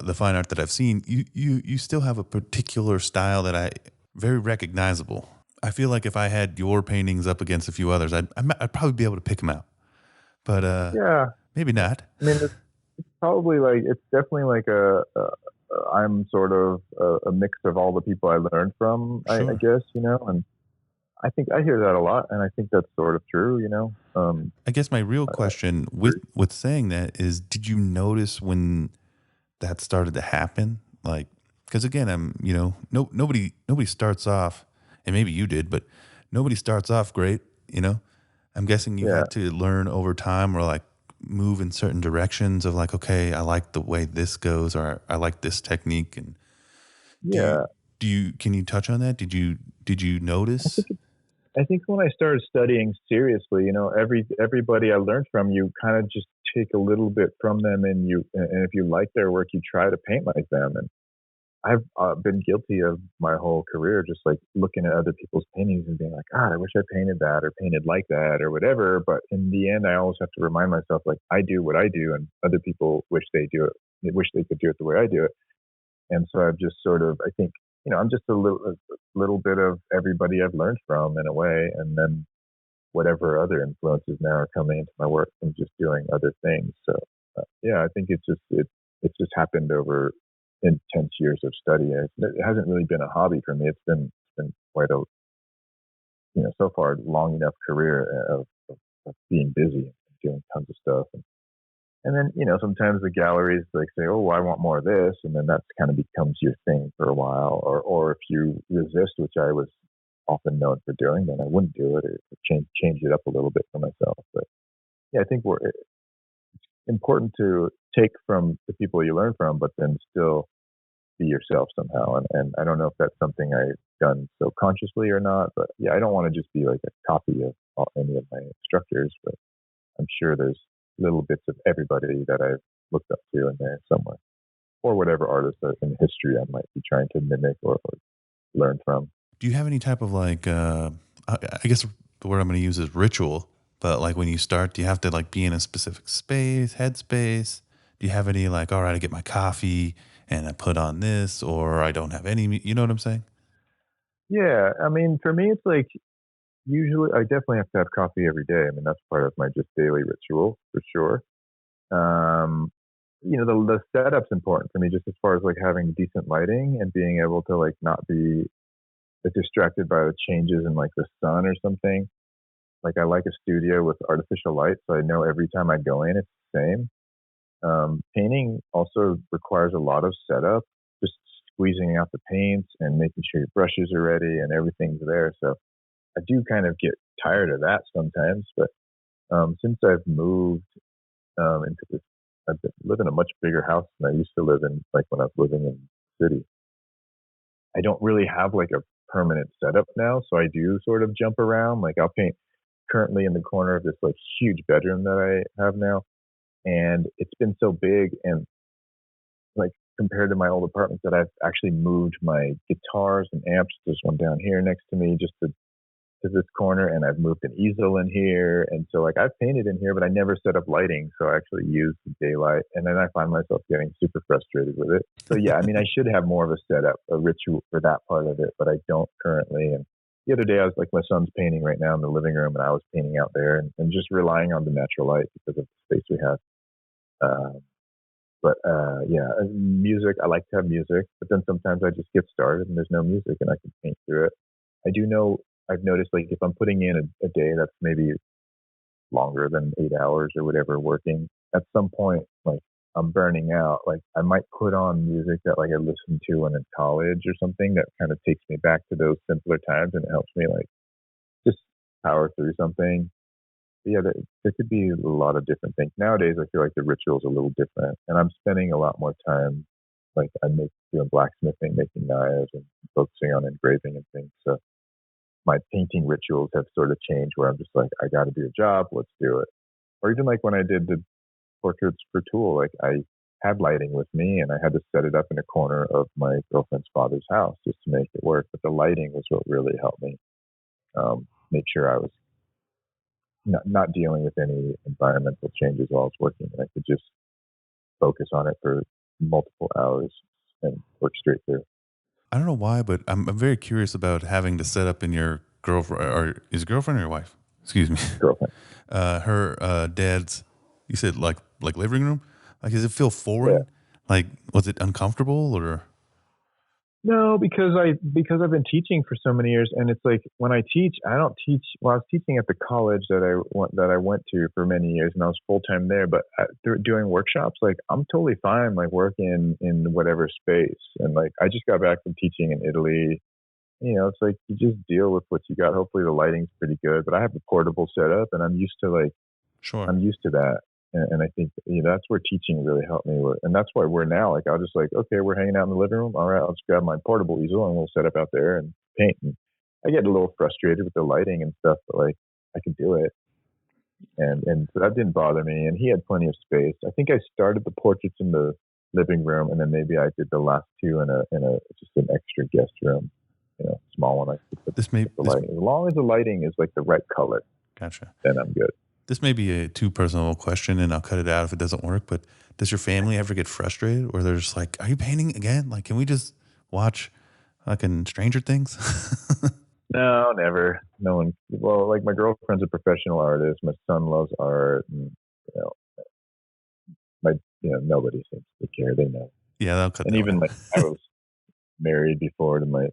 the fine art that I've seen, you still have a particular style that very recognizable. I feel like if I had your paintings up against a few others, I'd probably be able to pick them out. But yeah, maybe not. I mean, it's probably like, it's definitely like I'm sort of a mix of all the people I learned from, sure. I guess, and I think I hear that a lot, and I think that's sort of true, I guess my real question with saying that is, did you notice when that started to happen? Like, because again, nobody starts off, and maybe you did, but nobody starts off great, I'm guessing you had to learn over time, or like move in certain directions of like, okay, I like the way this goes, or I like this technique. And can you touch on that? Did you notice? I think when I started studying seriously, everybody I learned from, you kind of just take a little bit from them, and if you like their work, you try to paint like them. And I've been guilty of my whole career, just like looking at other people's paintings and being like, God, I wish I painted that or painted like that or whatever. But in the end, I always have to remind myself, like, I do what I do, and other people wish they could do it the way I do it. And so I've just sort of, I think, I'm just a little bit of everybody I've learned from in a way, and then whatever other influences now are coming into my work from just doing other things. So I think it's just happened over intense years of study. It hasn't really been a hobby for me. It's been quite a so far long enough career of being busy and doing tons of stuff. And then, sometimes the galleries like say, oh, I want more of this. And then that kind of becomes your thing for a while. Or if you resist, which I was often known for doing, then I wouldn't do it, or change it up a little bit for myself. But yeah, I think it's important to take from the people you learn from, but then still be yourself somehow. And I don't know if that's something I've done so consciously or not, but yeah, I don't want to just be like a copy of any of my instructors, but I'm sure there's little bits of everybody that I've looked up to in there somewhere, or whatever artist in history I might be trying to mimic or learn from. Do you have any type of like, I guess the word I'm going to use is ritual, but like when you start, do you have to like be in a specific headspace? Do you have any like, all right, I get my coffee and I put on this, or I don't have any, you know what I'm saying? Yeah. I mean, for me, it's like, usually I definitely have to have coffee every day. I mean, that's part of my just daily ritual for sure. The setup's important for me, just as far as like having decent lighting and being able to like not be distracted by the changes in like the sun or something. Like I like a studio with artificial light, so I know every time I go in, it's the same. Painting also requires a lot of setup, just squeezing out the paints and making sure your brushes are ready and everything's there. So I do kind of get tired of that sometimes. But since I've moved into this, live in a much bigger house than I used to live in, like when I was living in the city. I don't really have like a permanent setup now, so I do sort of jump around. Like I'll paint currently in the corner of this like huge bedroom that I have now, and it's been so big and like compared to my old apartment that I've actually moved my guitars and amps. There's one down here next to me just to this corner, and I've moved an easel in here. And so like I've painted in here, but I never set up lighting. So I actually use the daylight, and then I find myself getting super frustrated with it. So yeah, I mean, I should have more of a setup, a ritual for that part of it, but I don't currently. And the other day I was like, my son's painting right now in the living room, and I was painting out there and just relying on the natural light because of the space we have. Um, yeah, music, I like to have music, but then sometimes I just get started and there's no music and I can paint through it. I do know, I've noticed like if I'm putting in a day that's maybe longer than 8 hours or whatever working, at some point, like I'm burning out. Like I might put on music that like I listened to when in college or something that kind of takes me back to those simpler times and it helps me like just power through something. Yeah, there could be a lot of different things. Nowadays, I feel like the ritual is a little different, and I'm spending a lot more time, like I'm doing blacksmithing, making knives, and focusing on engraving and things. So my painting rituals have sort of changed, where I'm just like, I got to do a job, let's do it. Or even like when I did the portraits for Tool, like I had lighting with me, and I had to set it up in a corner of my girlfriend's father's house just to make it work. But the lighting was what really helped me make sure I was not dealing with any environmental changes while I was working, and I could just focus on it for multiple hours and work straight through. I don't know why, but I'm very curious about having to set up in your girlfriend or is it girlfriend or your wife? Excuse me. Girlfriend. Her dad's. You said like living room. Like, does it feel foreign? Yeah. Like, was it uncomfortable or? No, because I've been teaching for so many years, and it's like when I teach, I don't teach. Well, I was teaching at the college that I went to for many years, and I was full time there. But doing workshops, like I'm totally fine, like working in whatever space. And like I just got back from teaching in Italy. You know, it's like you just deal with what you got. Hopefully, the lighting's pretty good. But I have a portable setup, and I'm used to Sure. I'm used to that. And I think that's where teaching really helped me. And that's why we're now like, I'll just like, okay, we're hanging out in the living room. All right, I'll just grab my portable easel and we'll set up out there and paint. And I get a little frustrated with the lighting and stuff, but like I can do it. And so that didn't bother me. And he had plenty of space. I think I started the portraits in the living room, and then maybe I did the last two in a just an extra guest room, small one. I could put the lighting. As long as the lighting is like the right color, Gotcha. Then I'm good. This may be a too personal question, and I'll cut it out if it doesn't work, but does your family ever get frustrated or they're just like, are you painting again? Like, can we just watch fucking Stranger Things? No, never. No one. Well, like my girlfriend's a professional artist. My son loves art. And, nobody seems to care. They know. Yeah, that'll cut and that even one. Like I was married before to my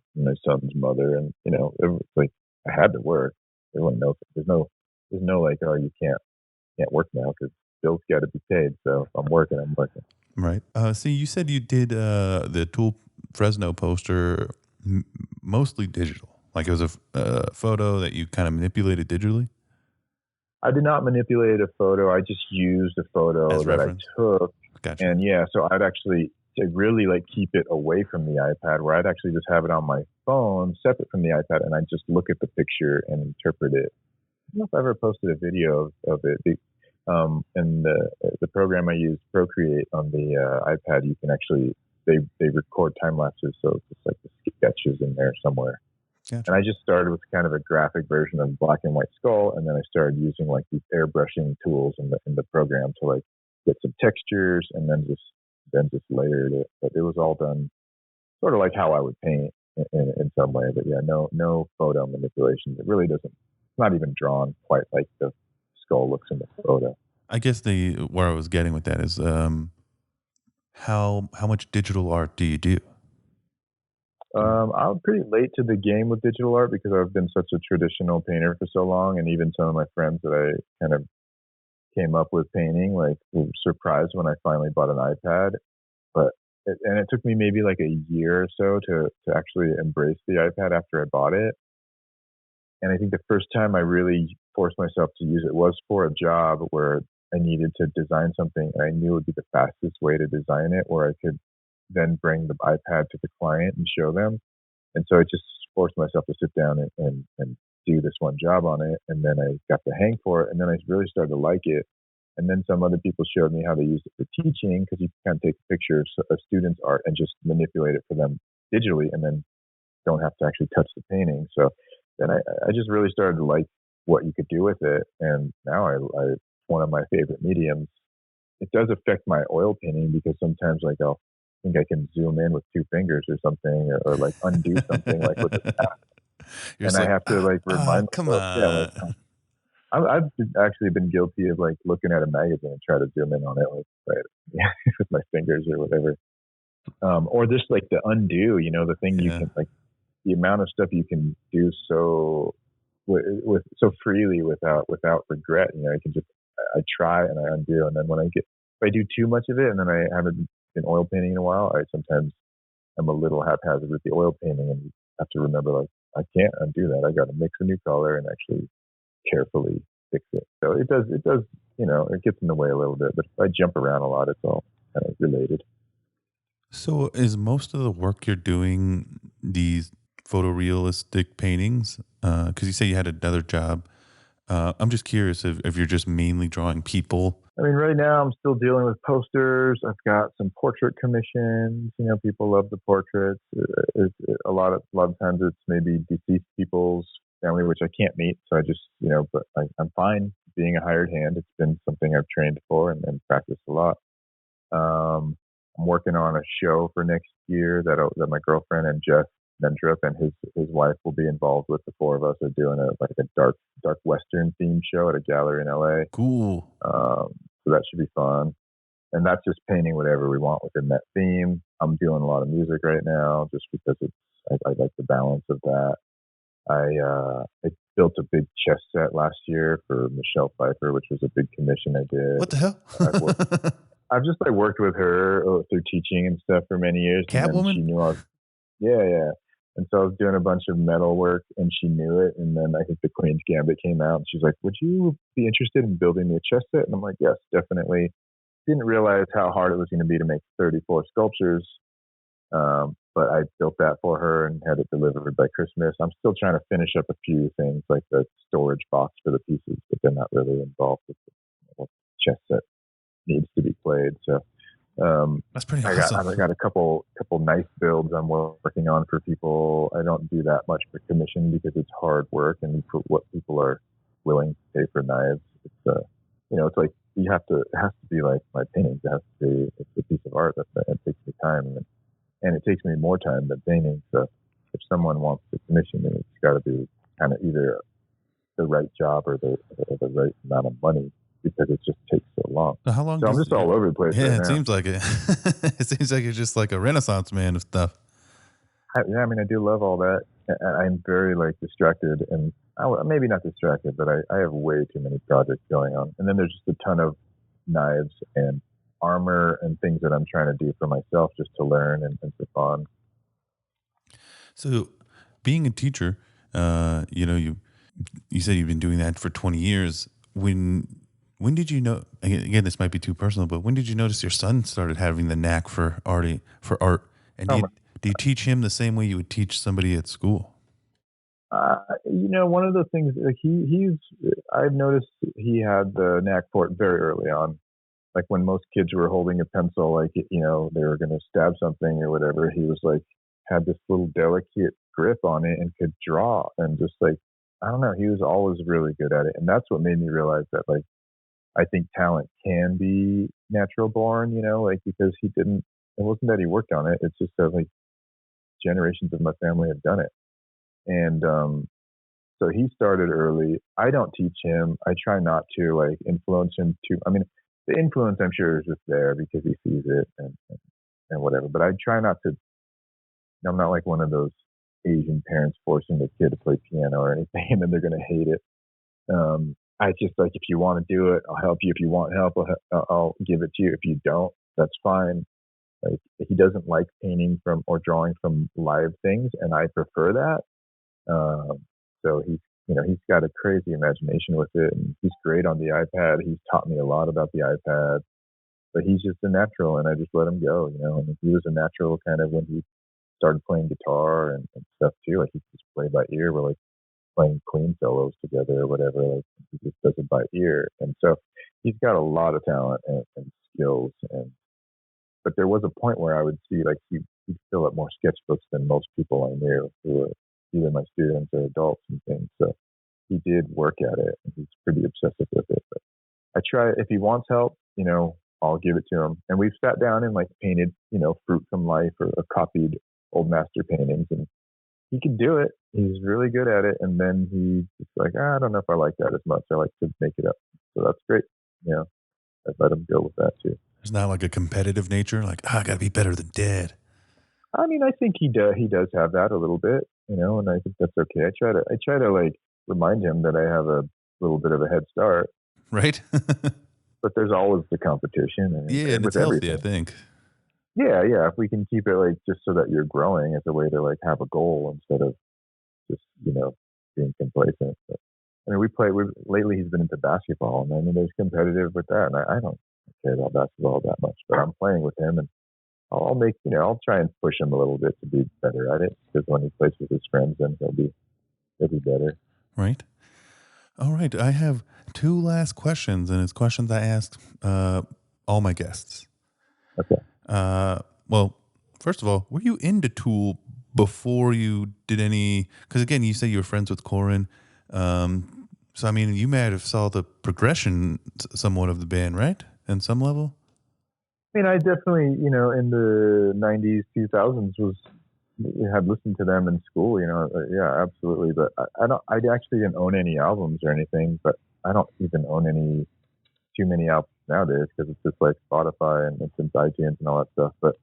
son's mother, and it was like I had to work. Everyone knows it. There's no like, oh, you can't work now because bills got to be paid. So if I'm working, I'm working. Right. See, you said you did the Tool Fresno poster mostly digital. Like it was a photo that you kind of manipulated digitally? I did not manipulate a photo. I just used a photo As that reference? I took. Gotcha. And yeah, so I'd really like keep it away from the iPad, where I'd actually just have it on my phone, separate from the iPad, and I'd just look at the picture and interpret it. I don't know if I ever posted a video of it. And the program I use, Procreate, on the iPad, you can actually they record time lapses, so it's just like the sketches in there somewhere. Gotcha. And I just started with kind of a graphic version of Black and White Skull, and then I started using like these airbrushing tools in the program to like get some textures, and then just layered it. But it was all done sort of like how I would paint in some way. But yeah, no photo manipulation. It really doesn't. It's not even drawn quite like the skull looks in the photo. I guess where I was getting with that is how much digital art do you do? I'm pretty late to the game with digital art because I've been such a traditional painter for so long, and even some of my friends that I kind of came up with painting, like, were surprised when I finally bought an iPad. But it took me maybe like a year or so to actually embrace the iPad after I bought it. And I think the first time I really forced myself to use it was for a job where I needed to design something, and I knew it would be the fastest way to design it, where I could then bring the iPad to the client and show them. And so I just forced myself to sit down and do this one job on it. And then I got the hang for it. And then I really started to like it. And then some other people showed me how they use it for teaching, because you can kind of take pictures of students' art and just manipulate it for them digitally, and then don't have to actually touch the painting. So then I just really started to like what you could do with it. And now it's one of my favorite mediums. It does affect my oil painting, because sometimes like I'll think I can zoom in with two fingers or something, or like undo something like with the snap. You're And just I like, have to like remind come myself, yeah, like on. Actually been guilty of like looking at a magazine and try to zoom in on it, like, right, with my fingers or whatever. Or just like the undo, the thing you Yeah. can, like, the amount of stuff you can do so with so freely without regret. I can just, I try and I undo, and then if I do too much of it, and then I haven't been oil painting in a while, I sometimes am a little haphazard with the oil painting, and have to remember, like, I can't undo that. I got to mix a new color and actually carefully fix it. So it does, it gets in the way a little bit, but if I jump around a lot, it's all kind of related. So is most of the work you're doing these photorealistic paintings? Because you say you had another job. I'm just curious if you're just mainly drawing people. I mean, right now I'm still dealing with posters. I've got some portrait commissions. People love the portraits. A lot of times it's maybe deceased people's family, which I can't meet. So I just, but I'm fine being a hired hand. It's been something I've trained for and practiced a lot. I'm working on a show for next year that my girlfriend and Jeff Mendrup and his wife will be involved with. The four of us are doing a dark Western themed show at a gallery in LA. Cool. So that should be fun. And that's just painting whatever we want within that theme. I'm doing a lot of music right now just because I like the balance of that. I built a big chess set last year for Michelle Pfeiffer, which was a big commission I did. What the hell? I've just worked with her through teaching and stuff for many years. Catwoman? And then she knew I was, yeah. And so I was doing a bunch of metal work, and she knew it. And then I think the Queen's Gambit came out, and she's like, "Would you be interested in building me a chess set?" And I'm like, "Yes, definitely." Didn't realize how hard it was going to be to make 34 sculptures. But I built that for her and had it delivered by Christmas. I'm still trying to finish up a few things, like the storage box for the pieces, but they're not really involved with what chess set needs to be played. So that's pretty awesome. I got a couple nice builds I'm working on for people. I don't do that much for commission because it's hard work, and for what people are willing to pay for knives, it's like it has to be like my paintings. It's a piece of art that it takes me time, and it takes me more time than painting. So if someone wants to commission me, it's got to be kind of either the right job or the right amount of money, because it just takes so long. So how long? So I'm just all over the place. Yeah, right it now. seems like it. It seems like you're just like a Renaissance man of stuff. I do love all that. I'm very distracted, and maybe not distracted, but I have way too many projects going on. And then there's just a ton of knives and armor and things that I'm trying to do for myself just to learn and for fun. So being a teacher, you said you've been doing that for 20 years. When did you know, again, this might be too personal, but when did you notice your son started having the knack for art? And do you teach him the same way you would teach somebody at school? One of the things, I've noticed he had the knack for it very early on. Like when most kids were holding a pencil, they were going to stab something or whatever, he was had this little delicate grip on it and could draw, and just I don't know, he was always really good at it. And that's what made me realize that I think talent can be natural born, because it wasn't that he worked on it. It's just that generations of my family have done it. And so he started early. I don't teach him. I try not to influence him too. I mean, the influence I'm sure is just there because he sees it and whatever. But I try not to I'm not like one of those Asian parents forcing their kid to play piano or anything, and then they're going to hate it. I just like, if you want to do it, I'll help you. If you want help, I'll give it to you. If you don't, that's fine. Like, he doesn't like painting from or drawing from live things, and I prefer that. So he's got a crazy imagination with it, and he's great on the iPad. He's taught me a lot about the iPad, but he's just a natural, and I just let him go. And he was a natural kind of when he started playing guitar and stuff too. Like, he just play by ear. We're like playing Queen solos together or whatever. Like, he just does it by ear, and so he's got a lot of talent and skills. But there was a point where I would see like he'd fill up more sketchbooks than most people I knew who were either my students or adults and things. So he did work at it, and he's pretty obsessive with it. But I try, if he wants help, I'll give it to him. And we've sat down and like painted, fruit from life or copied old master paintings, and he can do it. He's really good at it. And then he's like, I don't know if I like that as much. I like to make it up. So that's great. I let him go with that too. There's not like a competitive nature, like, I got to be better than Dad. I mean, I think he does have that a little bit, and I think that's okay. I try to like remind him that I have a little bit of a head start. Right. But there's always the competition. And it's healthy, everything. I think. Yeah. If we can keep it like just so that you're growing as a way to like have a goal instead of just, being complacent. But, I mean, lately he's been into basketball, and I mean, there's competitive with that. And I don't care about basketball that much, but I'm playing with him, and I'll try and push him a little bit to be better at it, because when he plays with his friends, then he'll be better. Right. All right. I have 2 last questions, and it's questions I asked all my guests. Okay. Well, first of all, were you into Tool before you did any? Because again, you say you were friends with Corin. So I mean, you might have saw the progression somewhat of the band, right? On some level. I mean, I definitely, in the 90s, 2000s had listened to them in school, yeah, absolutely. But I actually didn't own any albums or anything, but I don't even own too many albums nowadays, because it's just like Spotify and it's in iTunes and all that stuff. But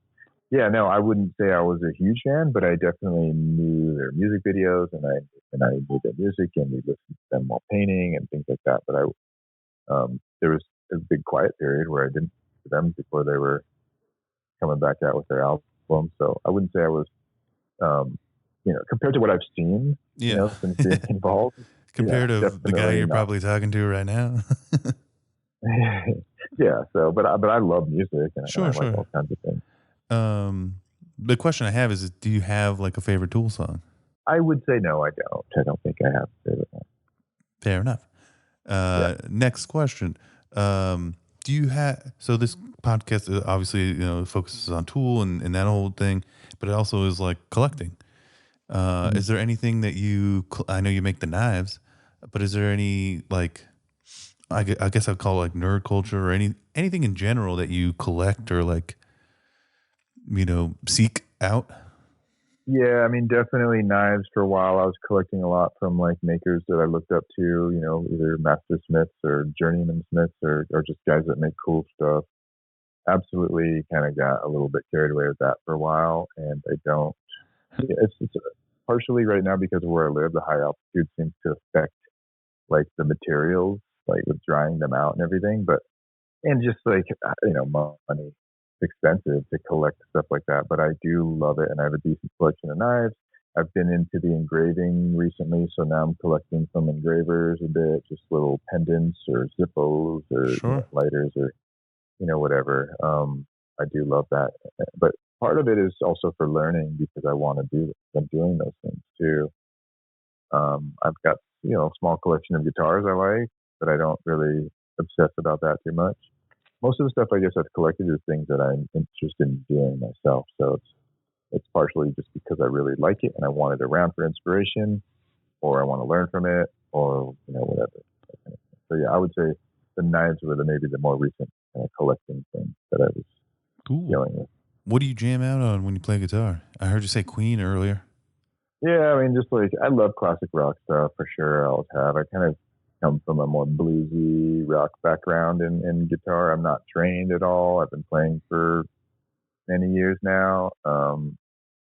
yeah, no, I wouldn't say I was a huge fan, but I definitely knew their music videos, and I knew their music, and we listened to them while painting and things like that. But there was a big quiet period where I didn't listen to them before they were coming back out with their album. So I wouldn't say I was, compared to what I've seen, since being involved. Compared to the guy you're probably talking to right now. Yeah. So, but I love music, and I like all kinds of things. The question I have is, do you have like a favorite Tool song? I would say no, I don't. I don't think I have a favorite one. Fair enough. Next question. Do you have, so this podcast obviously, focuses on Tool and that whole thing, but it also is like collecting. Is there anything that I know you make the knives, but is there any like, I guess I'd call it like nerd culture or anything in general that you collect or like, seek out? Yeah, I mean, definitely knives. For a while, I was collecting a lot from like makers that I looked up to, either master smiths or journeyman smiths or just guys that make cool stuff. Absolutely kind of got a little bit carried away with that for a while. And I don't, it's partially right now because of where I live, the high altitude seems to affect like the materials, like with drying them out and everything. And just like, money. Expensive to collect stuff like that, but I do love it, and I have a decent collection of knives. I've been into the engraving recently, so now I'm collecting from engravers a bit, just little pendants or zippos or lighters or whatever. I do love that, but part of it is also for learning, because I want to do this. I'm doing those things too. I've got a small collection of guitars I like, but I don't really obsess about that too much. Most of the stuff I guess I've collected is things that I'm interested in doing myself. So it's partially just because I really like it and I want it around for inspiration, or I want to learn from it, or whatever. So yeah, I would say the knives were maybe the more recent kind of collecting thing that I was dealing with. What do you jam out on when you play guitar? I heard you say Queen earlier. Yeah, I mean, just like I love classic rock stuff for sure. I always have. I kind of come from a more bluesy rock background in guitar. I'm not trained at all. I've been playing for many years now.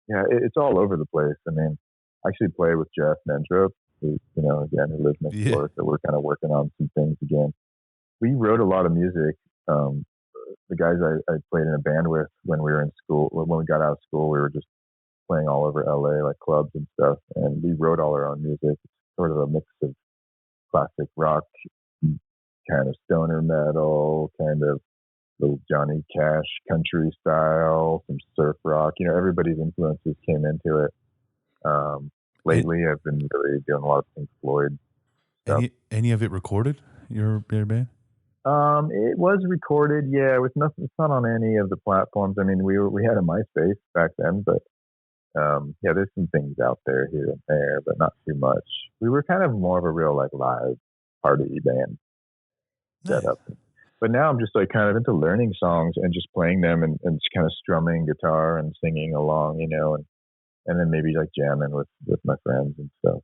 yeah, it's all over the place. I mean, I actually play with Jeff Mendrop, who, again, who lives next Yeah. door. So we're kind of working on some things again. We wrote a lot of music. The guys I played in a band with when we were in school, when we got out of school, we were just playing all over LA, like clubs and stuff. And we wrote all our own music. It's sort of a mix of classic rock, kind of stoner metal, kind of little Johnny Cash country style, some surf rock. Everybody's influences came into it. Lately, I've been really doing a lot of Pink Floyd stuff. Any of it recorded? Your band? It was recorded, yeah. With nothing, it's not on any of the platforms. I mean, we had a MySpace back then, but yeah, there's some things out there here and there, but not too much. We were kind of more of a real like live party band setup. But now I'm just like kind of into learning songs and just playing them and just kind of strumming guitar and singing along, and then maybe like jamming with my friends and stuff.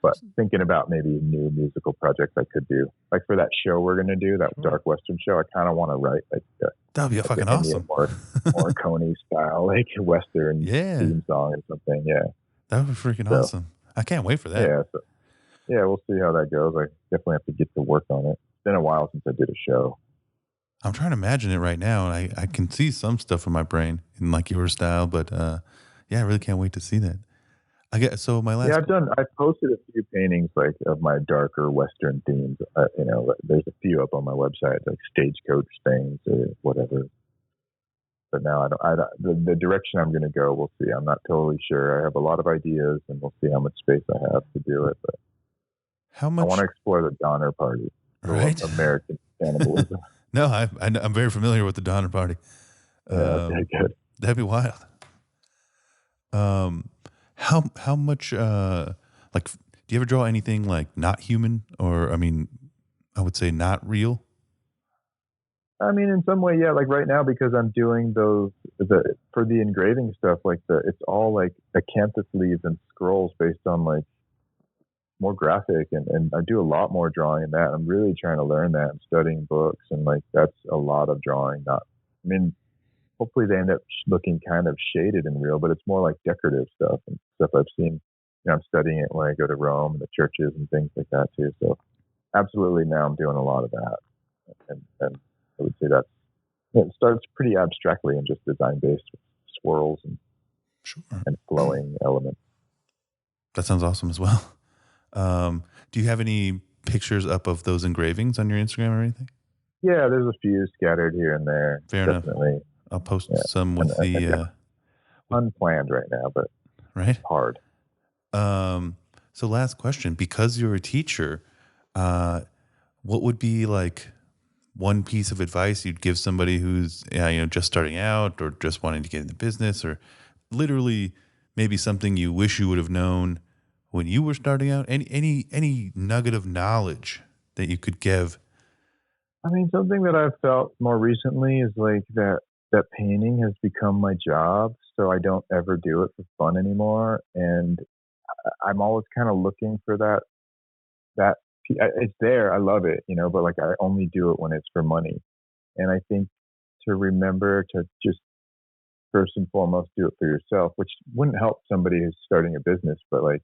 But thinking about maybe new musical projects I could do, like for that show we're gonna do, that Dark Western show. I kind of want to write like that'd be fucking awesome, more Coney style, like Western theme song or something. Yeah, that would be freaking awesome. I can't wait for that. Yeah, we'll see how that goes. I definitely have to get to work on it. It's been a while since I did a show. I'm trying to imagine it right now, and I can see some stuff in my brain in like your style, but yeah, I really can't wait to see that. I guess so. My last I've posted a few paintings like of my darker Western themes. There's a few up on my website, like stagecoach things or whatever. But now the direction I'm going to go, we'll see. I'm not totally sure. I have a lot of ideas, and we'll see how much space I have to do it. But how much? I want to explore the Donner Party, right? American cannibalism. No, I'm very familiar with the Donner Party. Okay, good. That'd be wild. How much like do you ever draw anything like not human, or I mean, I would say not real? I mean, in some way, yeah. Like right now, because I'm doing for the engraving stuff, like it's all like acanthus leaves and scrolls based on like more graphic, and I do a lot more drawing in that. I'm really trying to learn that. I'm studying books, and like that's a lot of drawing. Hopefully they end up looking kind of shaded and real, but it's more like decorative stuff and stuff I've seen. I'm studying it when I go to Rome and the churches and things like that too. So absolutely, now I'm doing a lot of that, and I would say it starts pretty abstractly and just design based with swirls and flowing elements. That sounds awesome as well. Do you have any pictures up of those engravings on your Instagram or anything? Yeah, there's a few scattered here and there. Fair definitely. Enough. I'll post some with unplanned right now, but right, hard. So last question, because you're a teacher, what would be like one piece of advice you'd give somebody who's just starting out or just wanting to get into business, or literally maybe something you wish you would have known when you were starting out? Any nugget of knowledge that you could give? I mean, something that I've felt more recently is like that painting has become my job, so I don't ever do it for fun anymore. And I'm always kind of looking for that it's there. I love it, but like I only do it when it's for money. And I think to remember to just first and foremost do it for yourself, which wouldn't help somebody who's starting a business, but like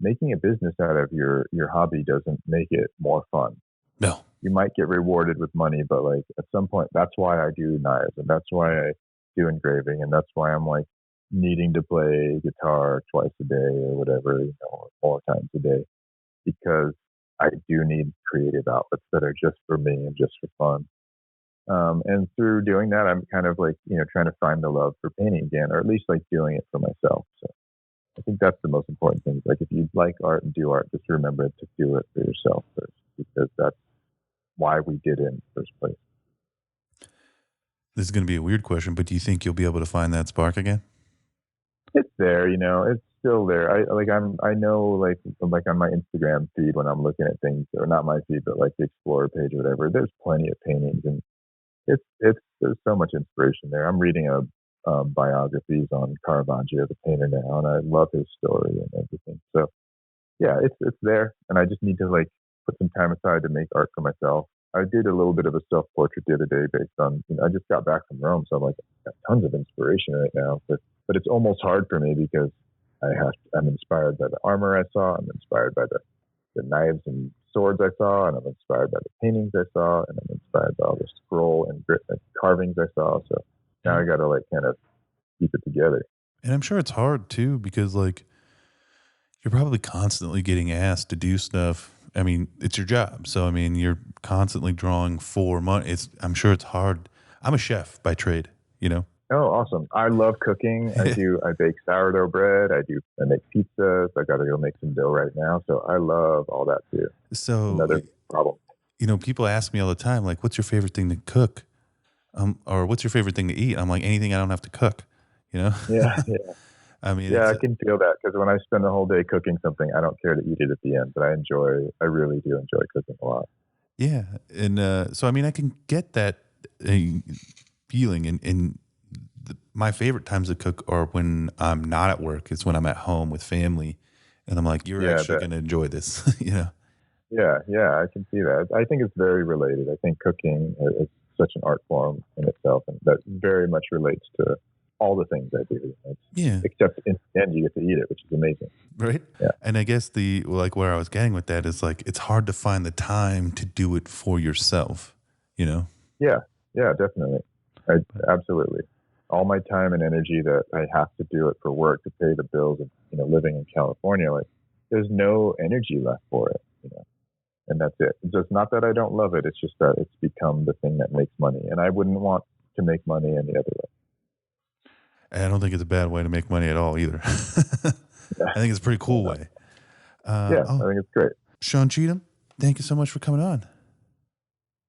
making a business out of your hobby doesn't make it more fun. No. You might get rewarded with money, but like at some point, that's why I do knives, and that's why I do engraving, and that's why I'm like needing to play guitar twice a day or whatever, or 4 times a day, because I do need creative outlets that are just for me and just for fun. And through doing that, I'm kind of like, trying to find the love for painting again, or at least like doing it for myself. So I think that's the most important thing. Like if you like art and do art, just remember to do it for yourself first, because that's why we did it in the first place. This is going to be a weird question, but do you think you'll be able to find that spark again? It's there, it's still there. I know like on my Instagram feed when I'm looking at things, or not my feed, but like the Explorer page or whatever, there's plenty of paintings, and there's so much inspiration there. I'm reading biographies on Caravaggio, the painter, now, and I love his story and everything. So yeah, it's there, and I just need to like put some time aside to make art for myself. I did a little bit of a self-portrait the other day based on, I just got back from Rome, so I'm like, I've got tons of inspiration right now for but it's almost hard for me because I'm inspired by the armor I saw. I'm inspired by the knives and swords I saw, and I'm inspired by the paintings I saw, and I'm inspired by all the scroll and carvings I saw. So now I got to like kind of keep it together. And I'm sure it's hard too, because like you're probably constantly getting asked to do stuff. I mean, it's your job. So, I mean, you're constantly drawing for money. I'm sure it's hard. I'm a chef by trade, you know? Oh, awesome. I love cooking. I bake sourdough bread. I make pizzas. I got to go make some dough right now. So I love all that too. So another problem. You know, people ask me all the time, like, what's your favorite thing to cook? Or what's your favorite thing to eat? I'm like, anything I don't have to cook, you know? Yeah. I mean, I can feel that because when I spend the whole day cooking something, I don't care to eat it at the end, but I really do enjoy cooking a lot. Yeah. And so, I mean, I can get that feeling. And my favorite times to cook are when I'm not at work. It's when I'm at home with family. And I'm like, you're actually going to enjoy this, you know? Yeah, I can see that. I think it's very related. I think cooking is such an art form in itself, and that very much relates to all the things I do. Except in the end, you get to eat it, which is amazing. Right? Yeah. And I guess where I was getting with that is like, it's hard to find the time to do it for yourself, you know? Yeah, definitely. Absolutely. All my time and energy that I have to do it for work to pay the bills of, living in California, like there's no energy left for it, and that's it. It's just not that I don't love it. It's just that it's become the thing that makes money, and I wouldn't want to make money any other way. I don't think it's a bad way to make money at all either. I think it's a pretty cool way. I think it's great. Sean Cheetham, thank you so much for coming on.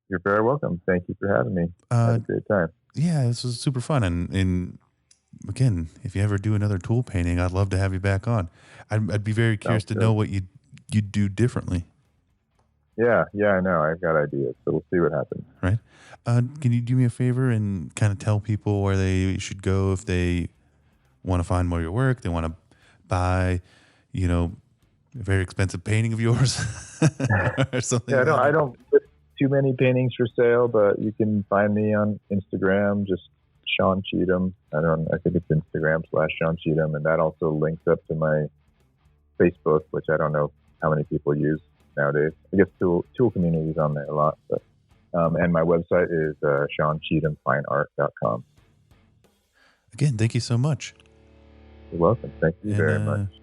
You're very welcome. Thank you for having me. I had a great time. Yeah, this was super fun. And again, if you ever do another tool painting, I'd love to have you back on. I'd be very curious to know what you'd do differently. Yeah, I know. I've got ideas, so we'll see what happens. Right. Can you do me a favor and kind of tell people where they should go if they want to find more of your work, they want to buy, a very expensive painting of yours or something? Yeah, I don't put too many paintings for sale, but you can find me on Instagram, just Sean Cheetham. I think it's Instagram/Sean Cheetham, and that also links up to my Facebook, which I don't know how many people use nowadays. I guess tool community is on there a lot, but and my website is SeanCheethamFineArt.com. Again, thank you so much. You're welcome. Thank you very much.